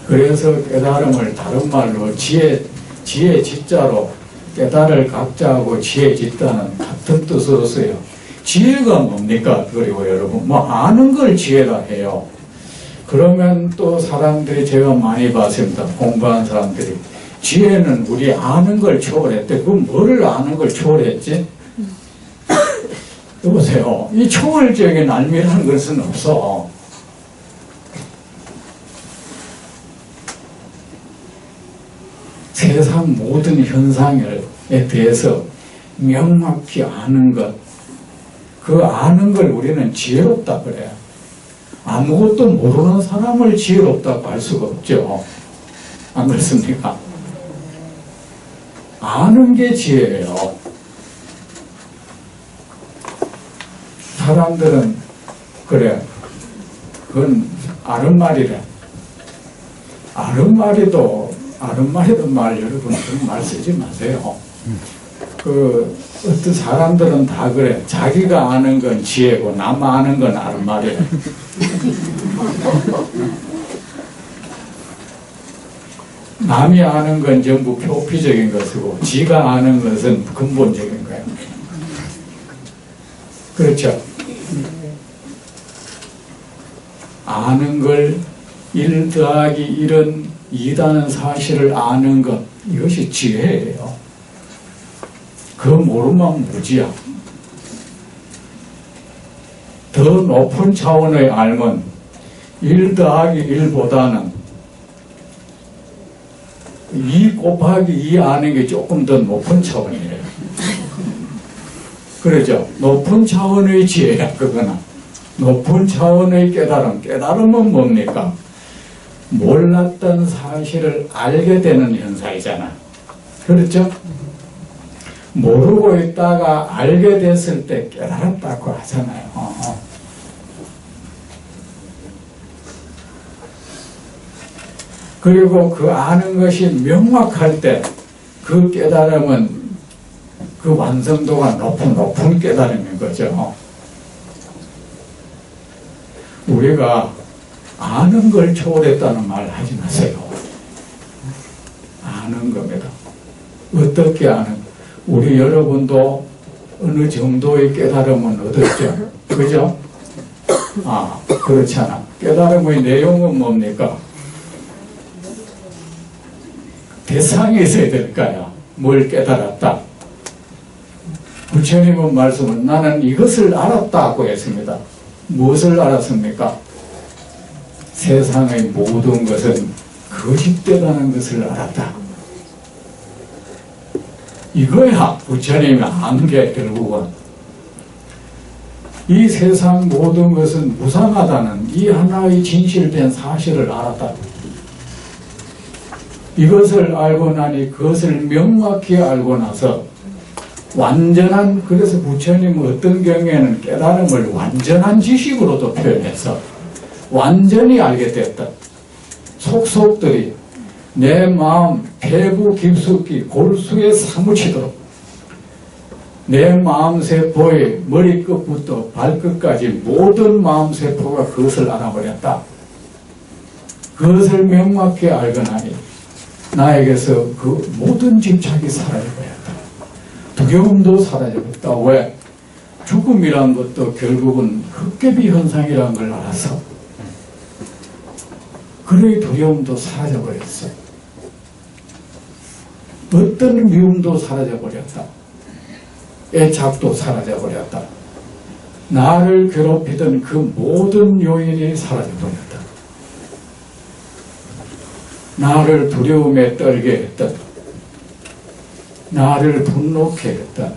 그래서 깨달음을 다른 말로 지혜 지자로 깨달을 각자하고 지혜 짓다는 같은 뜻으로 써요. 지혜가 뭡니까? 그리고 여러분, 뭐 아는 걸 지혜라 해요. 그러면 또 사람들이 제가 많이 봤습니다. 공부한 사람들이. 지혜는 우리 아는 걸 초월했대. 그럼 뭐를 아는 걸 초월했지? 여보세요. 이 초월적인 알미라는 것은 없어. 세상 모든 현상에 대해서 명확히 아는 것, 그 아는 걸 우리는 지혜롭다 그래요. 아무것도 모르는 사람을 지혜롭다고 할 수가 없죠. 안 그렇습니까? 아는 게 지혜예요. 사람들은 그래, 그건 아는 말이래. 아는 말이도 말 여러분 그런 말 쓰지 마세요. 어떤 사람들은 다 그래. 자기가 아는 건 지혜고 남 아는 건 아는 말이래. 남이 아는 건 전부 표피적인 것이고 지가 아는 것은 근본적인 거예요. 그렇죠? 아는 걸 1 더하기 1은 2라는 사실을 아는 것, 이것이 지혜예요. 그 모르면 무지야. 더 높은 차원의 알면 1 더하기 1보다는 2 곱하기 2 아는 게 조금 더 높은 차원이에요. 그러죠? 높은 차원의 지혜야, 그거는. 높은 차원의 깨달음. 깨달음은 뭡니까? 몰랐던 사실을 알게 되는 현상이잖아. 그렇죠? 모르고 있다가 알게 됐을 때 깨달았다고 하잖아요. 그리고 그 아는 것이 명확할 때 그 깨달음은 그 완성도가 높은 깨달음인 거죠. 우리가 아는 걸 초월했다는 말 하지 마세요. 아는 겁니다. 어떻게 아는? 우리 여러분도 어느 정도의 깨달음은 얻었죠. 그죠? 그렇잖아. 깨달음의 내용은 뭡니까? 대상이 있어야 될까요? 뭘 깨달았다. 부처님은 말씀은 나는 이것을 알았다고 했습니다. 무엇을 알았습니까? 세상의 모든 것은 거짓되다는 것을 알았다. 이거야 부처님이 안 게 결국은. 이 세상 모든 것은 무상하다는 이 하나의 진실된 사실을 알았다. 이것을 알고 나니 그것을 명확히 알고 나서 완전한, 그래서 부처님은 어떤 경우에는 깨달음을 완전한 지식으로도 표현해서 완전히 알게 됐다. 속속들이 내 마음 폐부 깊숙이 골수에 사무치도록 내 마음세포의 머리끝부터 발끝까지 모든 마음세포가 그것을 알아버렸다. 그것을 명확히 알고 나니 나에게서 그 모든 집착이 사라져버렸다. 두려움도 사라져버렸다. 왜? 죽음이란 것도 결국은 헛개비 현상이라는 걸 알아서 그의 두려움도 사라져버렸어. 어떤 미움도 사라져버렸다. 애착도 사라져버렸다. 나를 괴롭히던 그 모든 요인이 사라져버렸다. 나를 두려움에 떨게 했던, 나를 분노케 했던,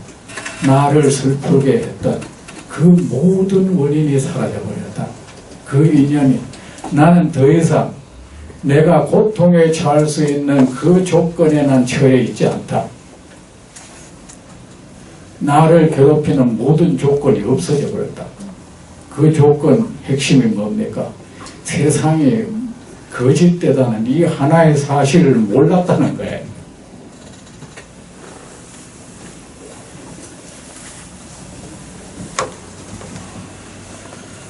나를 슬프게 했던 그 모든 원인이 사라져버렸다. 그 인연이 나는 더 이상 내가 고통에 처할 수 있는 그 조건에 난 처해 있지 않다. 나를 괴롭히는 모든 조건이 없어져 버렸다. 그 조건 핵심이 뭡니까? 세상이 거짓되다는 이 하나의 사실을 몰랐다는 거예요.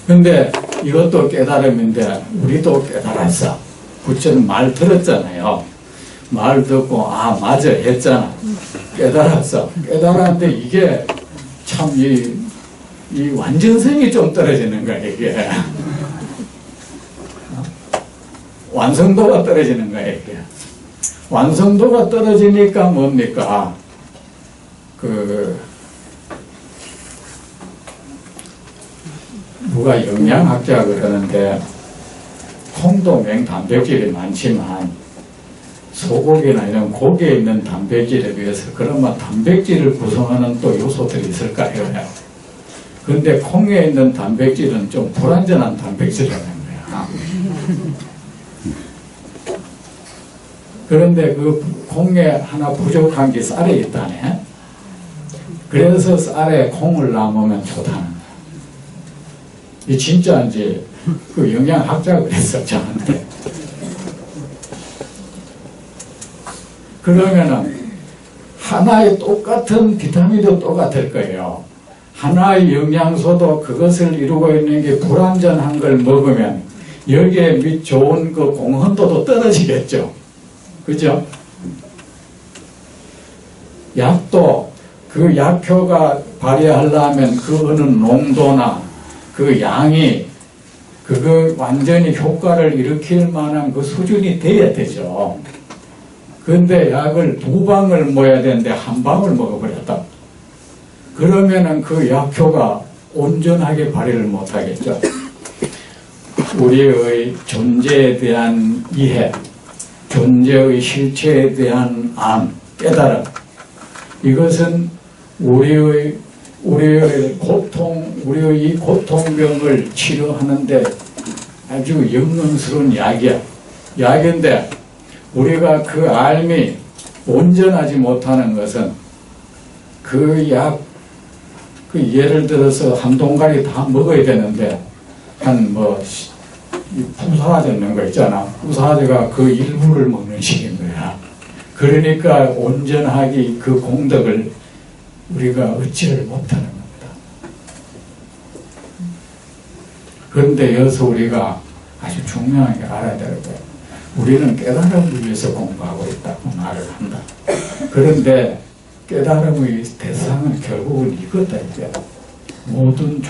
근데 이것도 깨달음인데 우리도 깨달았어. 부처는 말 들었잖아요. 말 듣고 맞아 했잖아. 깨달았어. 깨달았는데 이게 참 이 완전성이 좀 떨어지는 거야 이게. 완성도가 떨어지는 거야 이게. 완성도가 떨어지니까 뭡니까? 누가 영양학자 그러는데 콩도 맹단백질이 많지만 소고기나 이런 고기에 있는 단백질에 비해서 그러면 단백질을 구성하는 또 요소들이 있을까요? 그런데 콩에 있는 단백질은 좀 불완전한 단백질이라는 거야. 그런데 그 콩에 하나 부족한 게 쌀에 있다네. 그래서 쌀에 콩을 남으면 좋다는 거야. 이 진짜 이제 그 영양학자가 그랬어 저한테. 그러면은 하나의 똑같은 비타민도 똑같을 거예요. 하나의 영양소도 그것을 이루고 있는 게 불완전한 걸 먹으면 여기에 및 좋은 그 공헌도도 떨어지겠죠. 그죠? 약도 그 약효가 발휘하려면 그 어느 농도나 그 양이 그거 완전히 효과를 일으킬 만한 그 수준이 돼야 되죠. 근데 약을 2방을 먹어야 되는데 1방을 먹어버렸다. 그러면은 그 약효가 온전하게 발휘를 못하겠죠. 우리의 존재에 대한 이해, 존재의 실체에 대한 암, 깨달음, 이것은 우리의 고통, 우리의 이 고통병을 치료하는데 아주 영광스러운 약이야. 약인데 우리가 그 알미 온전하지 못하는 것은 그 예를 들어서 한 동가리 다 먹어야 되는데 부사제 있는 거 있잖아. 부사제가 그 일부를 먹는 식인 거야. 그러니까 온전하게 그 공덕을 우리가 얻지를 못하는 겁니다. 그런데 여기서 우리가 아주 중요하게 알아야 될 거예요. 우리는 깨달음을 위해서 공부하고 있다고 말을 한다. 그런데 깨달음의 대상은 결국은 이거다. 이게 모든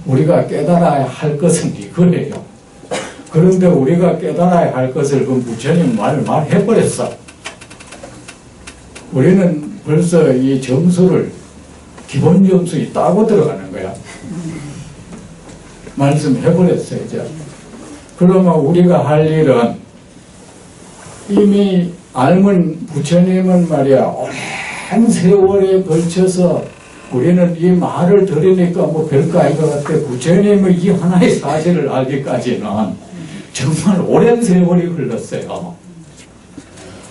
우리가 깨달아야 할 것은 이거예요. 그런데 우리가 깨달아야 할 것을 그 부처님 말해버렸어. 우리는 벌써 이 점수를 기본 점수에 따고 들어가는 거야. 말씀해버렸어요. 이제. 그러면 우리가 할 일은 이미 알면 부처님은 말이야 오랜 세월에 걸쳐서 우리는 이 말을 들으니까 뭐 별거 아닌 것 같아. 부처님의 이 하나의 사실을 알기까지는 정말 오랜 세월이 흘렀어요.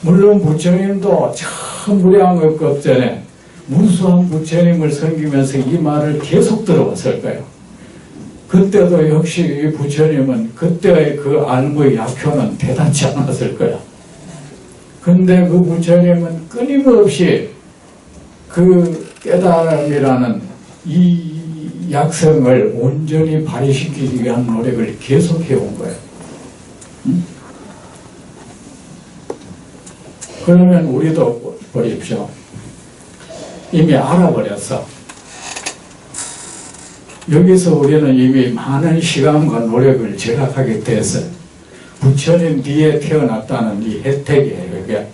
물론 부처님도 참 무량업급 전에 무수한 부처님을 섬기면서 이 말을 계속 들어왔을 거예요. 그때도 역시 이 부처님은 그때의 그 알무의 약효는 대단치 않았을 거야. 근데 그 부처님은 끊임없이 그 깨달음이라는 이 약성을 온전히 발휘시키기 위한 노력을 계속해온 거예요. 그러면 우리도 보십시오. 이미 알아버렸어. 여기서 우리는 이미 많은 시간과 노력을 절약하게 됐어요. 부처님 뒤에 태어났다는 이 혜택이에요. 이게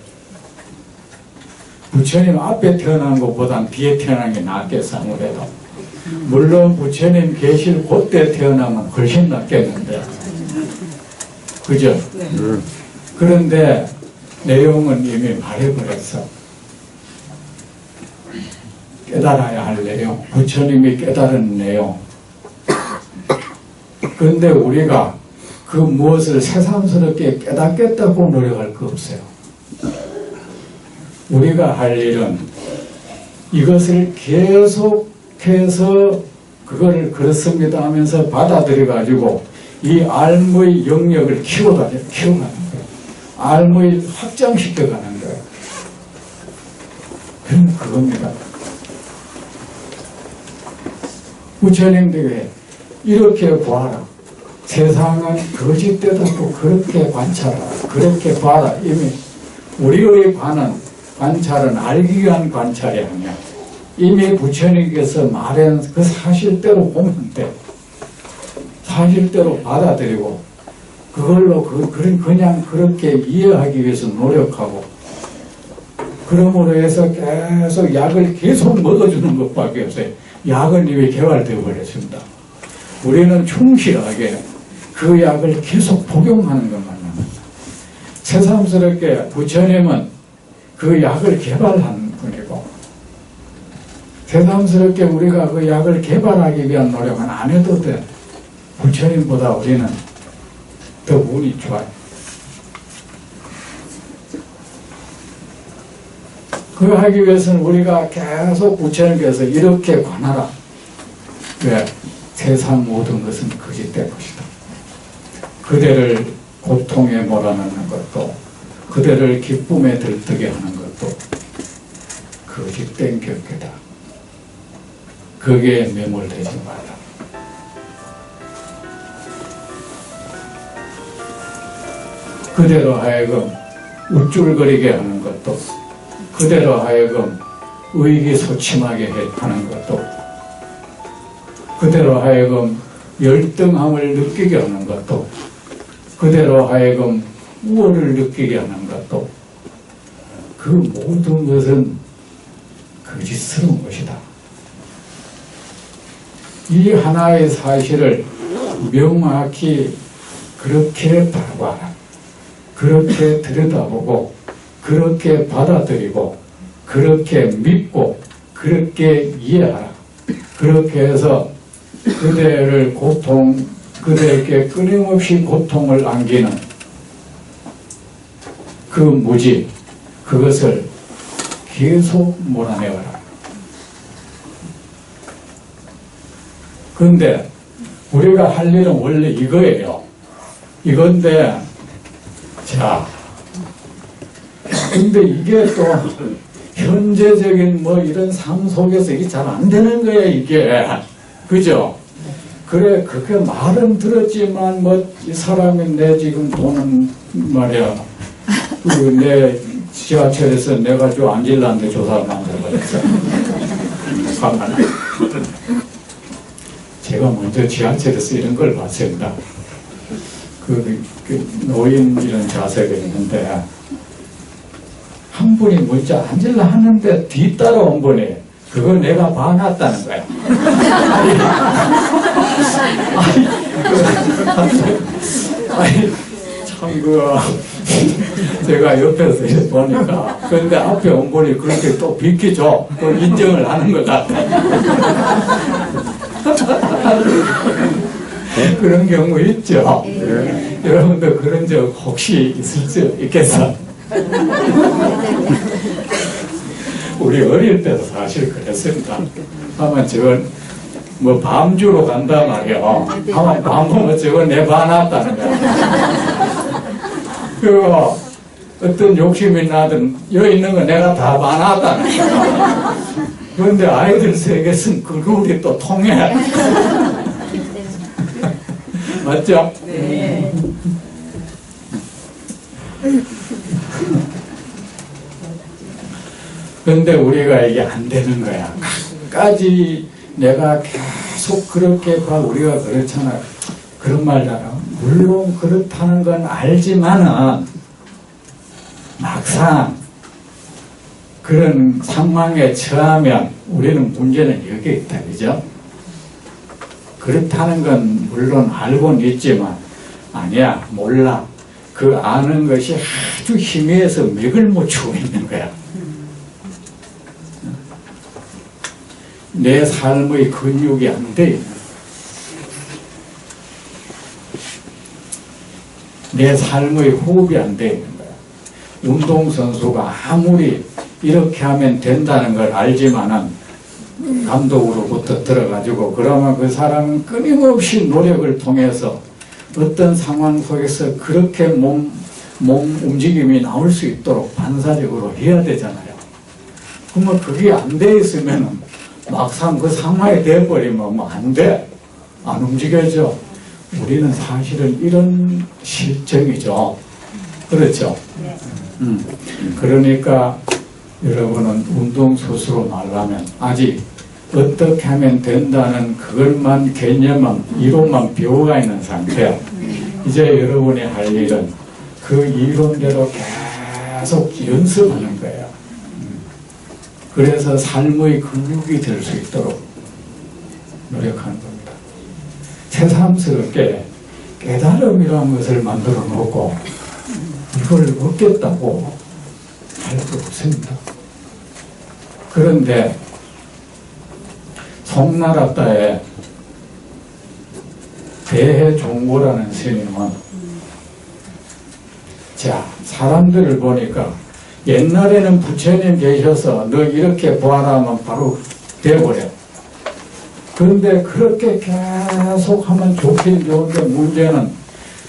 부처님 앞에 태어난 것보단 뒤에 태어난 게 낫겠어. 아무래도 물론 부처님 계실 그때 태어나면 훨씬 낫겠는데, 그죠? 그런데 내용은 이미 말해버렸어. 깨달아야 할 내용, 부처님이 깨달은 내용. 그런데 우리가 그 무엇을 새삼스럽게 깨닫겠다고 노력할 거 없어요. 우리가 할 일은 이것을 계속해서 그거를 그렇습니다 하면서 받아들여 가지고 이 알무의 영역을 키워가는 거예요. 알무를 확장시켜가는 거예요. 그럼 그겁니다. 부처님들이 이렇게 보아라. 세상은 거짓되다고 그렇게 관찰하라. 그렇게 봐라. 이미 우리의 관찰은 알기 위한 관찰이 아니야. 이미 부처님께서 말한 그 사실대로 보면 돼. 사실대로 받아들이고 그걸로 그냥 그렇게 이해하기 위해서 노력하고, 그러므로 해서 계속 약을 계속 먹어주는 것밖에 없어요. 약은 이미 개발되어 버렸습니다. 우리는 충실하게 그 약을 계속 복용하는 것만 합니다. 새삼스럽게 부처님은 그 약을 개발한 분이고, 새삼스럽게 우리가 그 약을 개발하기 위한 노력은 안 해도 돼. 부처님보다 우리는 더 운이 좋아요. 그거 하기 위해서는 우리가 계속 부처님께서 이렇게 관하라. 왜? 세상 모든 것은 거짓된 것이다. 그대를 고통에 몰아넣는 것도, 그대를 기쁨에 들뜨게 하는 것도 거짓된 격계다. 거기에 매몰되지 말라. 그대로 하여금 우쭐거리게 하는 것도, 그대로 하여금 의기소침하게 하는 것도, 그대로 하여금 열등함을 느끼게 하는 것도, 그대로 하여금 우월을 느끼게 하는 것도, 그 모든 것은 거짓스러운 것이다. 이 하나의 사실을 명확히 그렇게 바라봐라. 그렇게 들여다보고 그렇게 받아들이고 그렇게 믿고 그렇게 이해하라. 그렇게 해서 그대에게 끊임없이 고통을 안기는 그 무지, 그것을 계속 몰아내어라. 그런데 우리가 할 일은 원래 이거예요. 이건데, 자, 근데 이게 또 현재적인 뭐 이런 삶 속에서 이게 잘 안 되는 거야, 이게. 그죠? 그래, 그게 말은 들었지만, 뭐, 이 사람이 내 지금 돈은 말이야. 내 지하철에서 내가 좀 앉으려는데 저 사람 앉아버렸어. 가만. 제가 먼저 지하철에서 이런 걸 봤습니다. 그 노인 이런 자세가 있는데, 한 분이 먼저 앉으려 하는데 뒤따라온 분이 그거 내가 봐놨다는 거야. 아니, 참, 제가 옆에서 이렇게 보니까. 그런데 앞에 온 분이 그렇게 또 비키죠. 또 인정을 하는 것 같아. 그런 경우 있죠. 여러분도 그런 적 혹시 있을 수 있겠어? 우리 어릴 때도 사실 그랬습니다. 아마 저건 뭐 밤주로 간단 말이에요. 아마 밤 보면 저건 내 봐놨다는 거야. 그리고 어떤 욕심이 나든 여기 있는 거 내가 다 봐놨다는 거야. 그런데 아이들 세계에서는 그 룰이 또 통해. 맞죠? 네. 그런데 우리가 이게 안 되는 거야. 끝까지 내가 계속 그렇게 봐. 우리가 그렇잖아. 그런 말잖아. 물론 그렇다는 건 알지만은 막상 그런 상황에 처하면 우리는 문제는 여기에 있다. 그죠? 그렇다는 건 물론 알고는 있지만 아니야. 몰라. 그 아는 것이 아주 희미해서 맥을 못 추고 있는 거야. 내 삶의 근육이 안 돼 있는 거야. 내 삶의 호흡이 안 돼 있는 거야. 운동선수가 아무리 이렇게 하면 된다는 걸 알지만은 감독으로부터 들어가지고 그러면 그 사람은 끊임없이 노력을 통해서 어떤 상황 속에서 그렇게 몸 움직임이 나올 수 있도록 반사적으로 해야 되잖아요. 그러면 그게 안 돼 있으면 막상 그 상황이 돼버리면 뭐 안 돼. 안 움직여져. 우리는 사실은 이런 실정이죠. 그렇죠? 네. 그러니까 여러분은 운동선수로 말하면 아직 어떻게 하면 된다는 그것만 개념만 이론만 배워가 있는 상태야. 이제 여러분이 할 일은 그 이론대로 계속 연습하는 거예요. 그래서 삶의 근육이 될 수 있도록 노력하는 겁니다. 새삼스럽게 깨달음이라는 것을 만들어 놓고 이걸 얻겠다고 할 수 없습니다. 그런데 송나라따의 대해종고라는 스님은 자, 사람들을 보니까 옛날에는 부처님 계셔서 너 이렇게 보아라 하면 바로 돼버려. 그런데 그렇게 계속 하면 좋긴 좋은데 문제는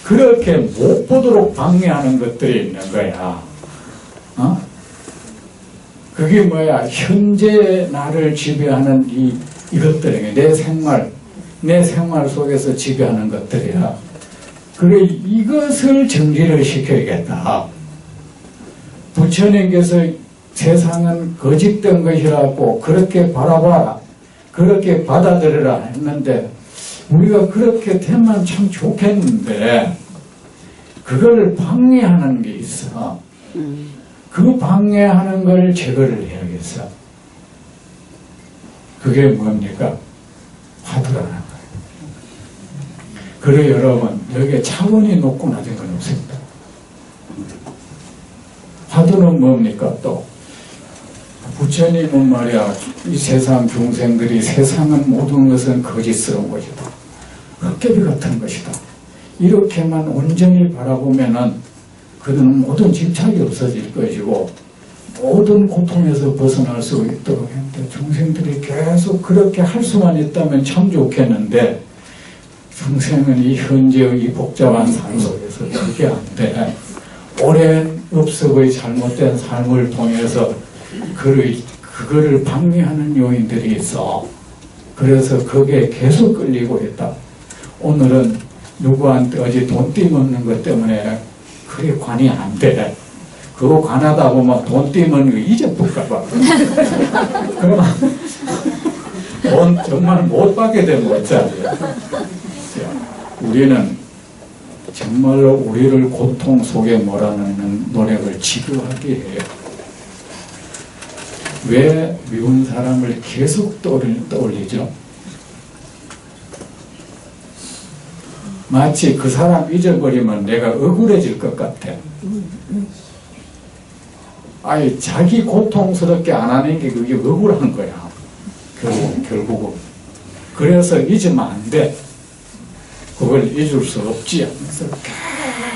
그렇게 못 보도록 방해하는 것들이 있는 거야. 그게 뭐야? 현재 나를 지배하는 이것들이 내 생활 속에서 지배하는 것들이야. 그래, 이것을 정리를 시켜야겠다. 부처님께서 세상은 거짓된 것이라고 그렇게 바라봐라. 그렇게 받아들여라 했는데 우리가 그렇게 되면 참 좋겠는데 그걸 방해하는 게 있어. 그 방해하는 걸 제거를 해야겠어. 그게 뭡니까? 화두라는 거예요. 그래 여러분, 여기에 차원이 높고 낮은 건 없습니다. 화두는 뭡니까 또? 부처님은 말이야, 이 세상 중생들이 세상은 모든 것은 거짓스러운 것이다. 헛개비 같은 것이다. 이렇게만 온전히 바라보면은 그들은 모든 집착이 없어질 것이고 모든 고통에서 벗어날 수 있도록 했는데 중생들이 계속 그렇게 할 수만 있다면 참 좋겠는데 중생은 이 현재의 이 복잡한 삶 속에서 그게 안 돼. 오랜 업석의 잘못된 삶을 통해서 그거를 방해하는 요인들이 있어. 그래서 거기에 계속 끌리고 있다. 오늘은 누구한테 어제 돈 띠먹는 것 때문에 그게 관이 안 돼. 그거 관하다 보면 돈 띠먹는 거 잊어볼까봐. 그러면 돈 정말 못 받게 되면 어쩌지. 우리는 정말로 우리를 고통 속에 몰아넣는 노력을 지도하게 해요. 왜 미운 사람을 계속 떠올리죠? 마치 그 사람 잊어버리면 내가 억울해질 것 같아. 아니 자기 고통스럽게 안 하는 게 그게 억울한 거야. 결국은. 그래서 잊으면 안 돼. 그걸 잊을 수 없지 않아서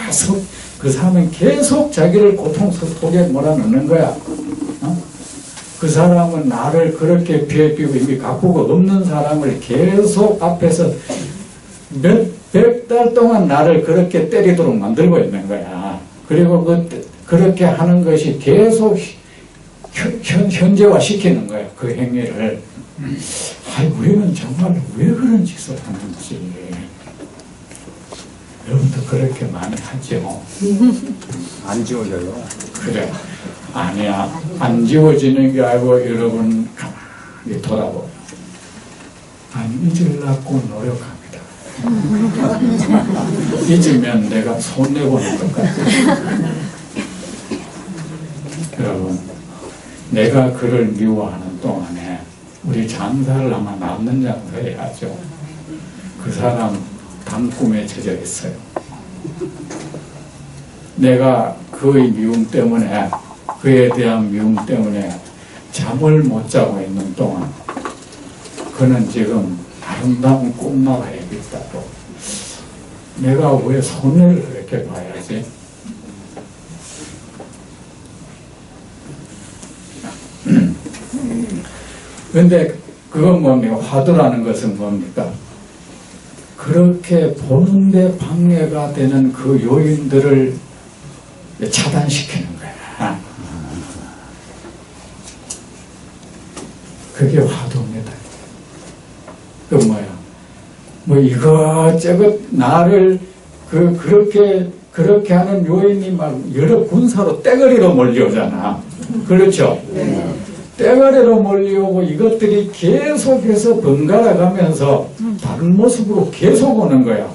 계속 그 사람은 계속 자기를 고통 속에 몰아넣는 거야. 그 사람은 나를 그렇게 비비고 이미 갖고가 없는 사람을 계속 앞에서 몇 달 동안 나를 그렇게 때리도록 만들고 있는 거야. 그리고 그렇게 하는 것이 계속 현재화 시키는 거야. 그 행위를. 아이, 우리는 정말 왜 그런 짓을 하는지. 여러분도 그렇게 많이 하죠. 안 지워져요. 그래. 아니야. 안 지워지는 게 아니고 여러분 가만히 돌아보고 안 잊으려고 노력합니다. 잊으면 내가 손해보는 것 같아요. 여러분, 내가 그를 미워하는 동안에 우리 장사를 아마 남는 장사 해야죠. 그 사람 단꿈에 젖어 있어요. 내가 그의 미움 때문에, 그에 대한 미움 때문에 잠을 못 자고 있는 동안 그는 지금 아름다운 꿈나가 얘기했다고. 내가 왜 손해를 이렇게 봐야지? 근데 그건 뭡니까? 화두라는 것은 뭡니까? 그렇게 보는데 방해가 되는 그 요인들을 차단시키는 거야. 그게 화두입니다. 그 뭐야? 뭐 이것저것 나를 그렇게 하는 요인이 막 여러 군사로 떼거리로 몰려오잖아. 그렇죠? 네. 떼거리로 몰려오고 이것들이 계속해서 번갈아 가면서 다른 모습으로 계속 오는 거야.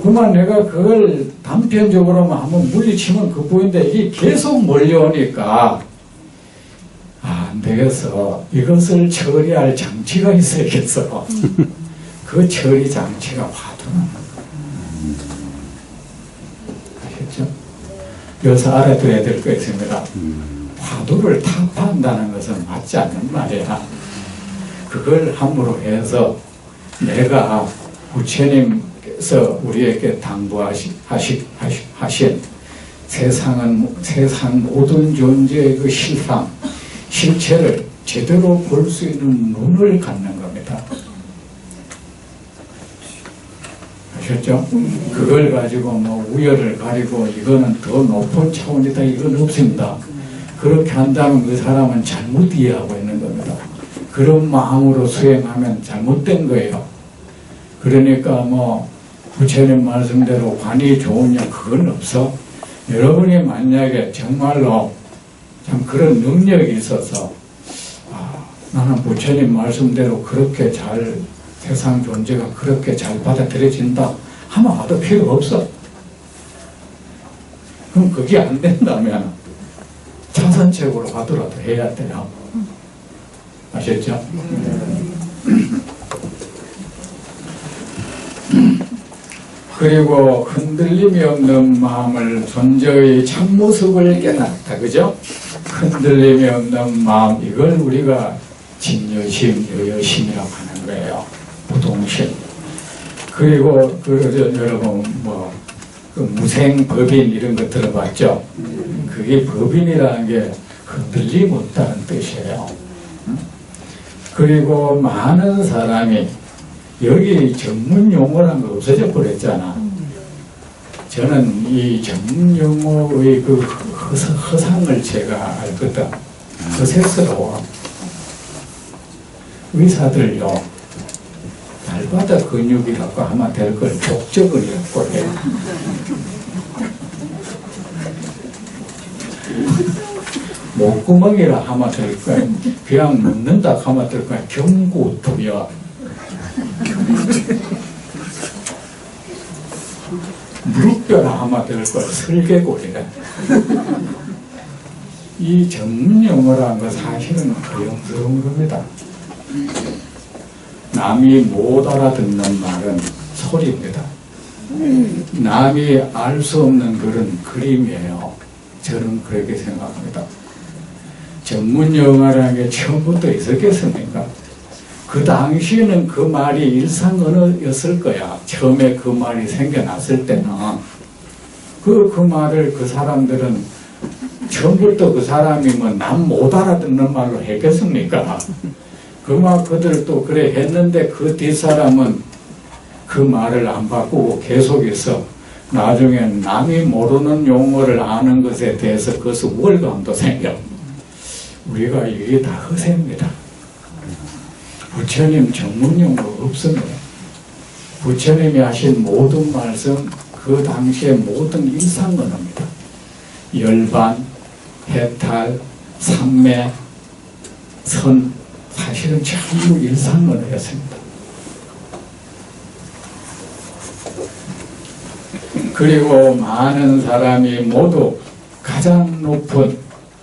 그만 내가 그걸 단편적으로만 한번 물리치면 그 보인데 이게 계속 몰려오니까 안 되겠어. 이것을 처리할 장치가 있어야겠어. 그 처리 장치가 화두는 아셨죠? 여기서 알아둬야 될 거 있습니다. 화두를 타파한다는 것은 맞지 않는 말이야. 그걸 함으로 해서 내가 부처님께서 우리에게 당부하신 세상 모든 존재의 그 실체를 제대로 볼 수 있는 눈을 갖는 겁니다. 아셨죠? 그걸 가지고 뭐 우열을 가리고 이거는 더 높은 차원이다 이건 없습니다. 그렇게 한다면 그 사람은 잘못 이해하고 있는 겁니다. 그런 마음으로 수행하면 잘못된 거예요. 그러니까 뭐 부처님 말씀대로 관이 좋으냐 그건 없어. 여러분이 만약에 정말로 참 그런 능력이 있어서 나는 부처님 말씀대로 그렇게 잘 세상 존재가 그렇게 잘 받아들여진다 하면 와도 필요 없어. 그럼 그게 안 된다면 차선책으로 하더라도 해야 돼요. 아셨죠? 그리고 흔들림이 없는 마음을 존재의 참모습을 깨닫다. 그죠? 흔들림이 없는 마음, 이걸 우리가 진여심, 여여심이라고 하는 거예요. 부동심. 그리고 여러분 그 무생법인 이런 거 들어봤죠? 그게 법인이라는 게 흔들림 없다는 뜻이에요. 그리고 많은 사람이 여기 전문 용어란 거 없어져 버렸잖아. 저는 이 전문 용어의 그 허상을 제가 알거든. 허세스러워. 의사들요, 날마다 근육이라고 하면 될 걸 족저근이라고 해. 목구멍이라 하면 될 거야. 그냥 묻는다 하면 될 거야. 경구투여. 무릎뼈라 하면 될 걸. 설계골이래. 이 전문 용어라는 건 사실은 허용스러운 겁니다. 남이 못 알아듣는 말은 소리입니다. 남이 알 수 없는 그런 그림이에요. 저는 그렇게 생각합니다. 전문 용어라는 게 처음부터 있었겠습니까? 그 당시에는 그 말이 일상 언어였을 거야. 처음에 그 말이 생겨났을 때는. 그 말을 그 사람들은 처음부터 그 사람이 뭐 남 못 알아듣는 말로 했겠습니까? 그들도 그래 했는데 그 뒷사람은 그 말을 안 바꾸고 계속해서 나중에 남이 모르는 용어를 아는 것에 대해서 그것은 우월감도 생겨. 우리가 이게 다 허세입니다. 부처님 전문 용어 없습니다. 부처님이 하신 모든 말씀 그 당시의 모든 일상 언어입니다. 열반, 해탈, 삼매, 선, 사실은 전부 일상 언어였습니다. 그리고 많은 사람이 모두 가장 높은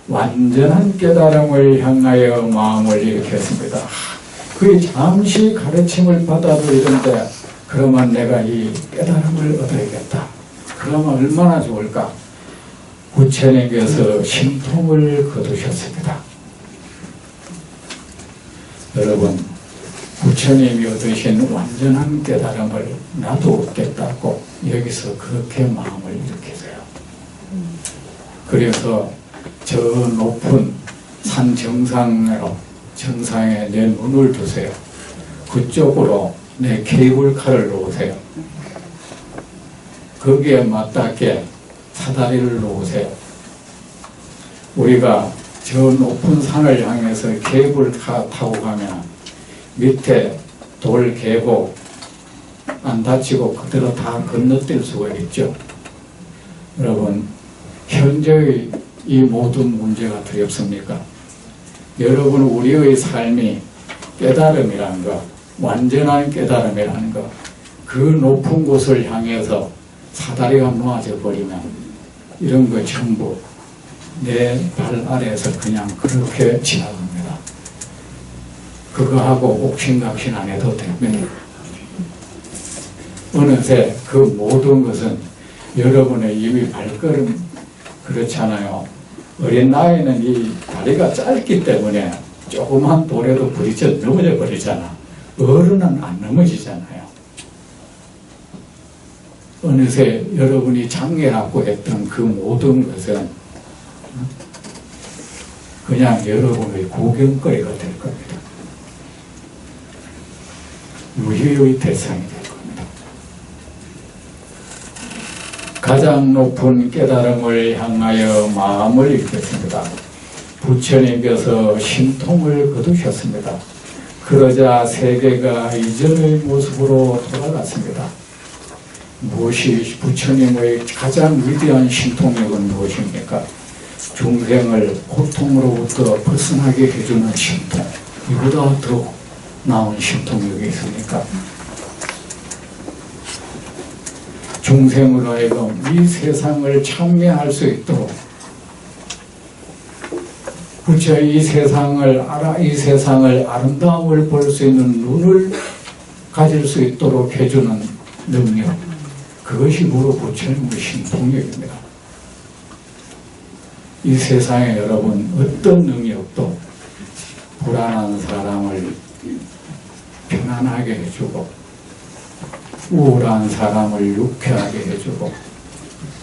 완전한 깨달음을 향하여 마음을 일으켰습니다. 그 잠시 가르침을 받아도 이런데 그러면 내가 이 깨달음을 얻어야겠다. 그러면 얼마나 좋을까? 부처님께서 신통을 거두셨습니다. 여러분, 부처님이 얻으신 완전한 깨달음을 나도 얻겠다고 여기서 그렇게 마음을 일으키세요. 그래서 저 높은 산 정상에 내 눈을 두세요. 그쪽으로 내 케이블카를 놓으세요. 거기에 맞닿게 사다리를 놓으세요. 우리가 저 높은 산을 향해서 케이블카 타고 가면 밑에 돌 개고 안 다치고 그대로 다 건너뛸 수가 있죠. 여러분, 현재의 이 모든 문제가 두렵습니까? 여러분, 우리의 삶이 깨달음이라는 거, 완전한 깨달음이라는 거, 그 높은 곳을 향해서 사다리가 놓아져 버리면 이런 거 전부 내 발 아래에서 그냥 그렇게 지나갑니다. 그거하고 옥신각신 안 해도 됩니다. 어느새 그 모든 것은 여러분의 이미 발걸음, 그렇잖아요. 어린 나이는 이 다리가 짧기 때문에 조그만 돌에도 부딪혀 넘어져 버리잖아. 어른은 안 넘어지잖아요. 어느새 여러분이 장애라고 했던 그 모든 것은 그냥 여러분의 구경거리가 될 겁니다. 무희의 대상이 될 겁니다. 가장 높은 깨달음을 향하여 마음을 일으켰습니다. 부처님께서 신통을 거두셨습니다. 그러자 세계가 이전의 모습으로 돌아갔습니다. 무엇이 부처님의 가장 위대한 신통력은 무엇입니까? 중생을 고통으로부터 벗어나게 해주는 신통. 이보다 더 나은 신통력이 있습니까? 중생으로 하여금 이 세상을 참여할 수 있도록 부처 이 세상을 아름다움을 볼 수 있는 눈을 가질 수 있도록 해주는 능력, 그것이 바로 부처님의 신통력입니다. 이 세상에 여러분 어떤 능력도 불안한 사람을 편안하게 해주고 우울한 사람을 유쾌하게 해주고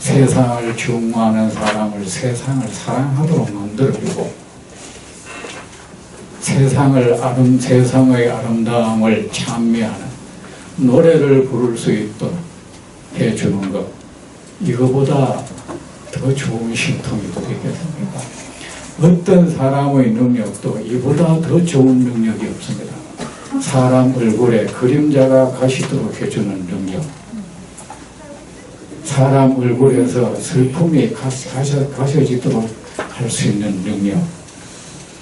세상을 증오하는 사람을 세상을 사랑하도록 만들어주고 세상의 아름다움을 찬미하는 노래를 부를 수 있도록 해주는 것, 이거보다 더 좋은 신통이 되겠습니까? 어떤 사람의 능력도 이보다 더 좋은 능력이 없습니다. 사람 얼굴에 그림자가 가시도록 해주는 능력, 사람 얼굴에서 슬픔이 가셔지도록 할 수 있는 능력,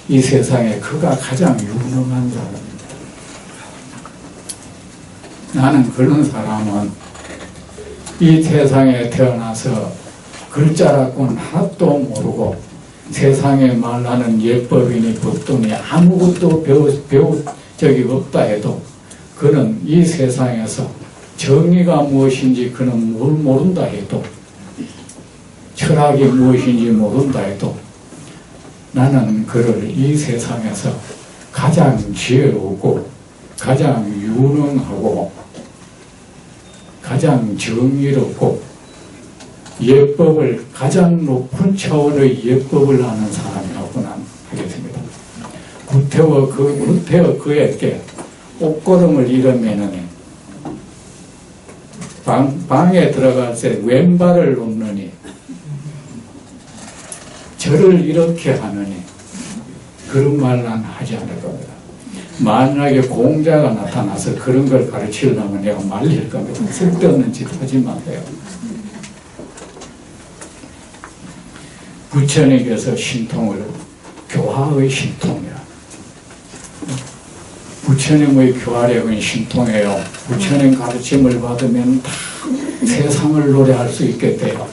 이 세상에 그가 가장 유능한 사람입니다. 나는 그런 사람은 이 세상에 태어나서 글자라고는 하나도 모르고 세상에 말하는 예법이니 법도니 아무것도 배운 적이 없다 해도 그는 이 세상에서 정의가 무엇인지 그는 뭘 모른다 해도 철학이 무엇인지 모른다 해도 나는 그를 이 세상에서 가장 지혜롭고 가장 유능하고 가장 정의롭고 예법을 가장 높은 차원의 예법을 아는 사람이라고 난 하겠습니다. 구태여 그에게 옷걸음을 잃으면은 방에 들어갈 때 왼발을 놓느니 저를 이렇게 하느니 그런 말 난 하지 않을 겁니다. 만약에 공자가 나타나서 그런 걸 가르치려면 내가 말릴 겁니다. 쓸데없는 짓 하지 마세요. 부처님께서 신통을 교화의 신통이라. 부처님의 교화력은 신통이에요. 부처님 가르침을 받으면 다 세상을 노래할 수 있게 돼요.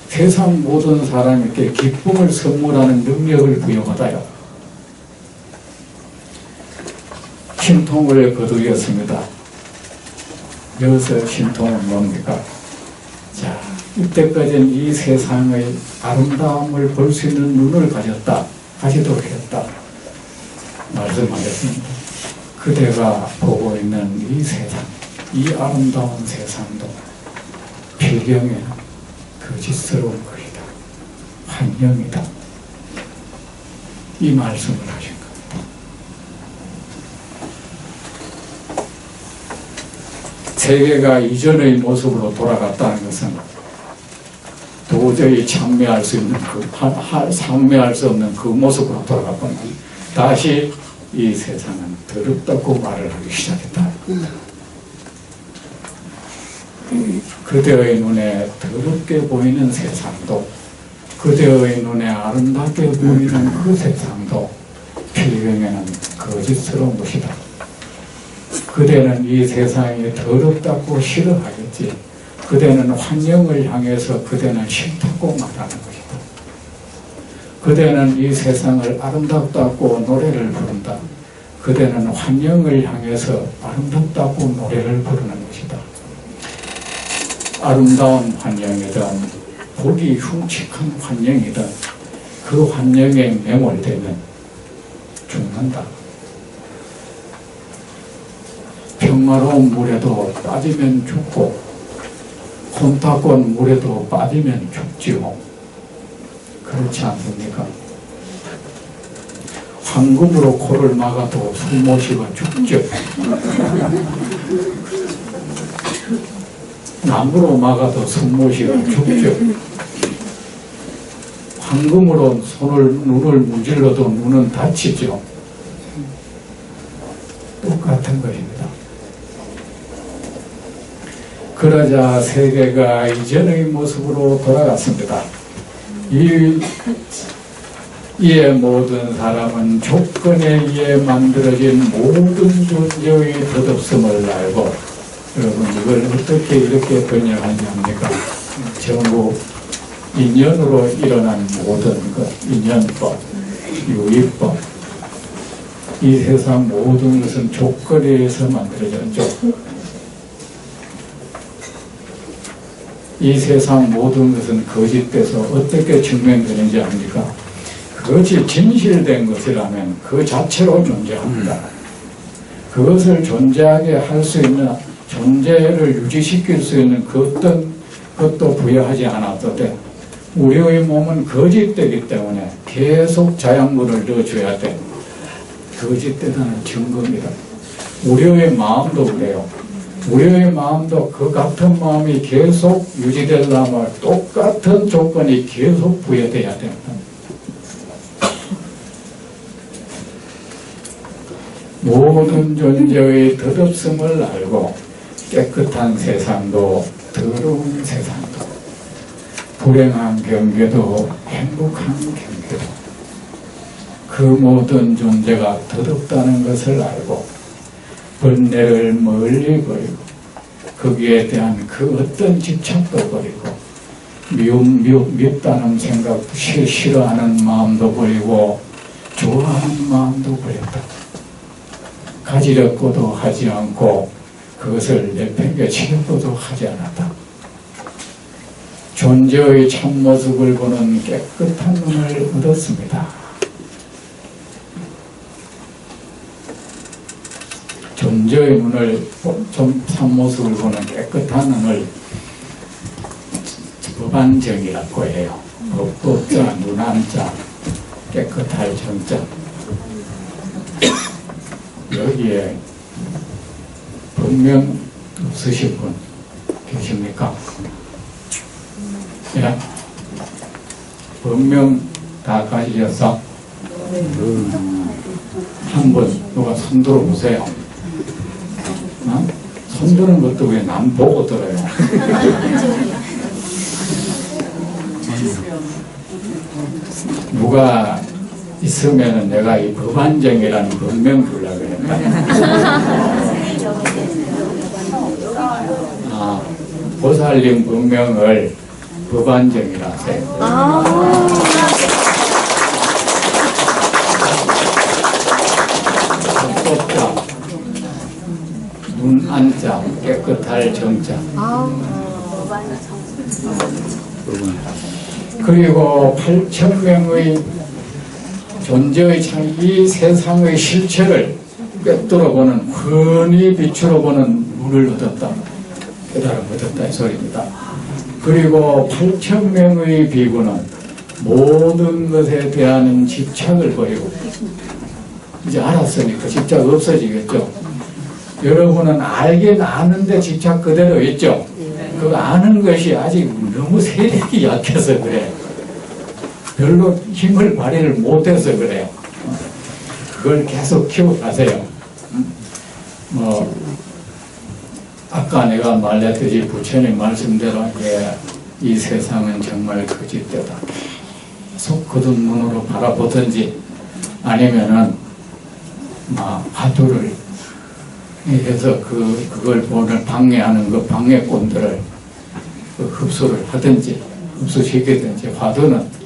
세상 모든 사람에게 기쁨을 선물하는 능력을 부여받아요. 신통을 거두었습니다. 여기서 신통은 뭡니까? 자, 이때까지는 이 세상의 아름다움을 볼 수 있는 눈을 가지도록 했다. 말씀하겠습니다. 그대가 보고 있는 이 세상, 이 아름다운 세상도 필경에 거짓스러운 것이다. 환영이다. 이 말씀을 하신 겁니다. 세계가 이전의 모습으로 돌아갔다는 것은 도저히 참매할 수 있는 상매할 수 없는 그 모습으로 돌아갔거나 다시 이 세상은 더럽다고 말을 하기 시작했다. 그대의 눈에 더럽게 보이는 세상도 그대의 눈에 아름답게 보이는 그 세상도 필경에는 거짓스러운 것이다. 그대는 이 세상이 더럽다고 싫어하겠지. 그대는 환영을 향해서 그대는 싫다고 말하는 것이다. 그대는 이 세상을 아름답다고 노래를 부른다. 그대는 환영을 향해서 아름답다고 노래를 부르는 것이다. 아름다운 환영이든 보기 흉측한 환영이든 그 환영에 매몰되면 죽는다. 평화로운 물에도 빠지면 죽고 혼탁한 물에도 빠지면 죽지요. 그렇지 않습니까? 황금으로 코를 막아도 숨 못 쉬고 죽죠. 나무로 막아도 숨 못 쉬고 죽죠. 황금으로 눈을 문질러도 눈은 다치죠. 똑같은 것입니다. 그러자 세계가 이전의 모습으로 돌아갔습니다. 이에 모든 사람은 조건에 의해 만들어진 모든 존재의 덧없음을 알고, 여러분 이걸 어떻게 이렇게 번역하냐 합니까? 전부 인연으로 일어난 모든 것, 인연법, 유의법, 이 세상 모든 것은 조건에 의해서 만들어졌죠. 이 세상 모든 것은 거짓돼서 어떻게 증명되는지 압니까? 그것이 진실된 것이라면 그 자체로 존재합니다. 그것을 존재하게 할 수 있는, 존재를 유지시킬 수 있는 그 어떤 것도 부여하지 않아도 돼. 우리의 몸은 거짓되기 때문에 계속 자양분을 넣어줘야 돼. 거짓되다는 증거입니다. 우리의 마음도 그래요. 우리의 마음도 그 같은 마음이 계속 유지되려면 똑같은 조건이 계속 부여돼야 됩니다. 모든 존재의 덧없음을 알고 깨끗한 세상도 더러운 세상도 불행한 경계도 행복한 경계도 그 모든 존재가 덧없다는 것을 알고 번뇌를 멀리 버리고 거기에 대한 그 어떤 집착도 버리고 밉다는 생각, 싫어하는 마음도 버리고 좋아하는 마음도 버렸다. 가지려고도 하지 않고 그것을 내팽개치려고도 하지 않았다. 존재의 참모습을 보는 깨끗한 눈을 얻었습니다. 존재의 눈을, 참모습을 보는 깨끗한 눈을 법안정이라고 해요. 법법자, 눈안자, 깨끗할 정자. 여기에 분명 없으신 분 계십니까? 예? 분명 다 가지셔서 한 분 누가 손들어 보세요. 어? 손드는 것도 왜 남 보고 들어요? 누가 있으면 내가 이 법안정이라는 법명 주려고 그랬다. 아, 보살님 법명을 법안정이라 하세요. 법법자, 눈 안자, 깨끗할 정자. 그리고 8,000명의 존재의 참 이 세상의 실체를 꿰뚫어보는, 흔히 비추어보는 눈을 얻었다. 깨달음 얻었다 이 소리입니다. 그리고 8,000명의 비구는 모든 것에 대한 집착을 버리고 이제 알았으니까 집착 없어지겠죠. 여러분은 알긴 아는데 집착 그대로 있죠. 그 아는 것이 아직 너무 세력이 약해서 그래. 별로 힘을 발휘를 못해서 그래요. 그걸 계속 키워가세요. 아까 내가 말했듯이 부처님 말씀대로 이 세상은 정말 거짓되다. 계속 거듭 눈으로 바라보든지 아니면은 화두를 해서 그걸 보는 방해하는 그 방해꾼들을 흡수를 하든지 흡수시키든지 화두는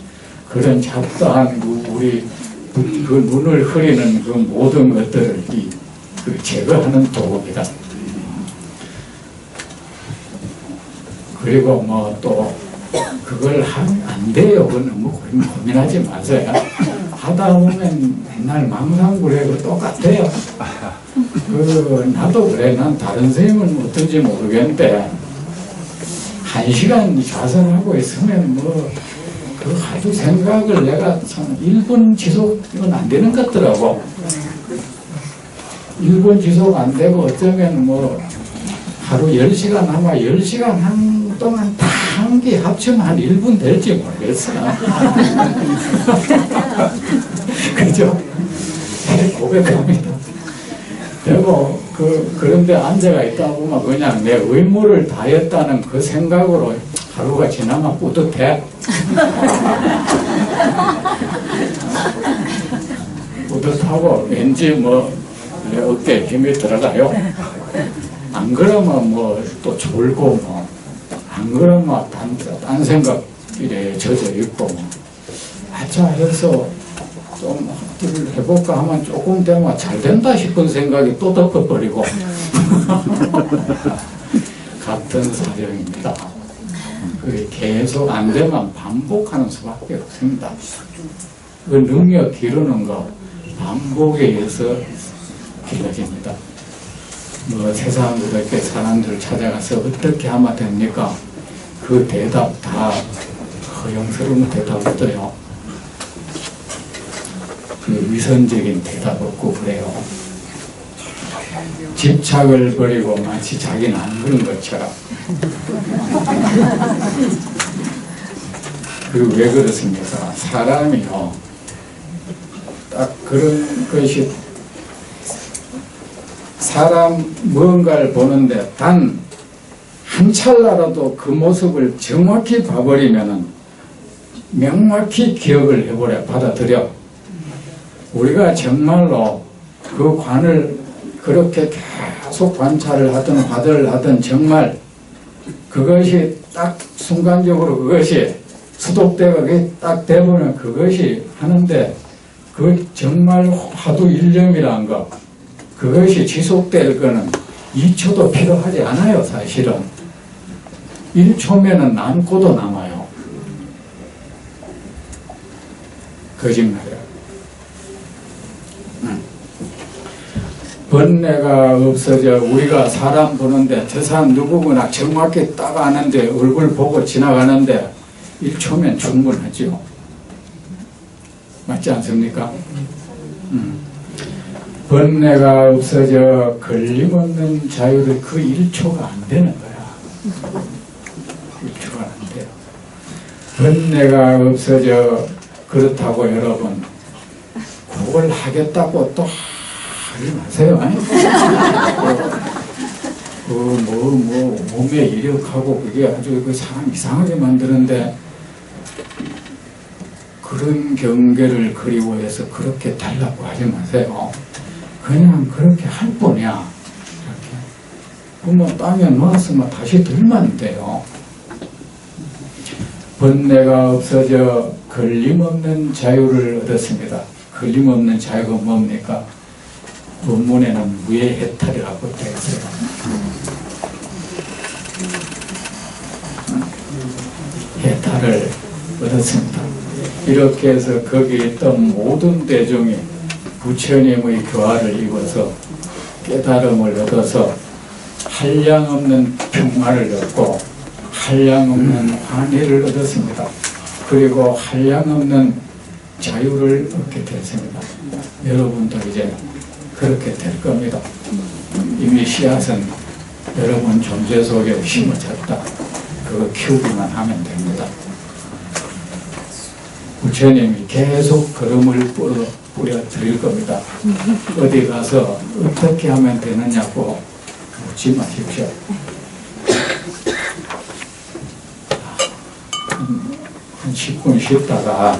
그런 잡다한 우리 그 눈을 흐리는 그 모든 것들을 제거하는 도구입니다. 그리고 또 그걸 하면 안 돼요. 그건 너무 고민하지 마세요. 하다 보면 맨날 망상구래고 똑같아요. 나도 그래. 난 다른 선생님은 어떤지 모르겠는데 1시간 좌선하고 있으면 그 하도 생각을 내가 참 1분 지속 이건 안 되는 것 같더라고. 1분 지속 안 되고 어쩌면 하루 10시간 아마 10시간 한 동안 다 한 개 합치면 한 1분 될지 모르겠어. 그죠? 고백합니다. 그리고 그런데 앉아가 있다 보면 그냥 내 의무를 다했다는 그 생각으로 하루가 지나면 뿌듯해. 뿌듯하고 왠지 내 어깨에 힘이 들어가요. 안 그러면 또 졸고 안 그러면 딴 생각 이래 젖어 있고 아차 해서 좀 해볼까 하면 조금 되면 잘 된다 싶은 생각이 또 덮어버리고 같은 사정입니다. 그게 계속 안 되면 반복하는 수밖에 없습니다. 그 능력 기르는 거 반복에 의해서 길러집니다. 뭐 세상 그렇게 사람들 찾아가서 어떻게 하면 됩니까? 그 대답 다 허영스러운 대답 없어요. 그 위선적인 대답 없고 그래요. 집착을 버리고 마치 자기는 안 그런 것처럼. 그리고 왜 그렇습니까? 사람이요. 딱 그런 것이 사람 뭔가를 보는데 단 한 찰나라도 그 모습을 정확히 봐버리면은 명확히 기억을 해버려 받아들여. 우리가 정말로 그 관을 그렇게 계속 관찰을 하든 화두를 하든 정말 그것이 딱 순간적으로 그것이 수독되고 딱 되면 그것이 하는데 그 정말 화두 일념이라는 거 그것이 지속될 거는 2초도 필요하지 않아요. 사실은 1초면은 남고도 남아요. 거짓말이야. 번뇌가 없어져 우리가 사람 보는데 저 사람 누구구나 정확히 딱 아는데 얼굴 보고 지나가는데 1초면 충분하죠. 맞지 않습니까? 번뇌가 없어져 걸림없는 자유를 그 1초가 안 되는 거야. 1초가 안 돼요. 번뇌가 없어져 그렇다고 여러분 그걸 하겠다고 또 하지 마세요. 몸에 이력하고 그게 아주 그 사람 이상하게 만드는데 그런 경계를 그리워해서 그렇게 달라고 하지 마세요. 그냥 그렇게 할 뿐이야. 이렇게. 그러면 땅에 놓았으면 다시 들면 돼요. 번뇌가 없어져 걸림없는 자유를 얻었습니다. 걸림없는 자유가 뭡니까? 본문에는 무해해탈이라고 되어 있어요. 해탈을 얻었습니다. 이렇게 해서 거기에 있던 모든 대중이 부처님의 교화를 입어서 깨달음을 얻어서 한량없는 평화를 얻고 한량없는 환희를 얻었습니다. 그리고 한량없는 자유를 얻게 됐습니다. 여러분도 이제 그렇게 될 겁니다. 이미 씨앗은 여러분 존재 속에 심어졌다. 그거 키우기만 하면 됩니다. 부처님이 계속 걸음을 뿌려 드릴 겁니다. 어디 가서 어떻게 하면 되느냐고 묻지 마십시오. 한 10분 쉬다가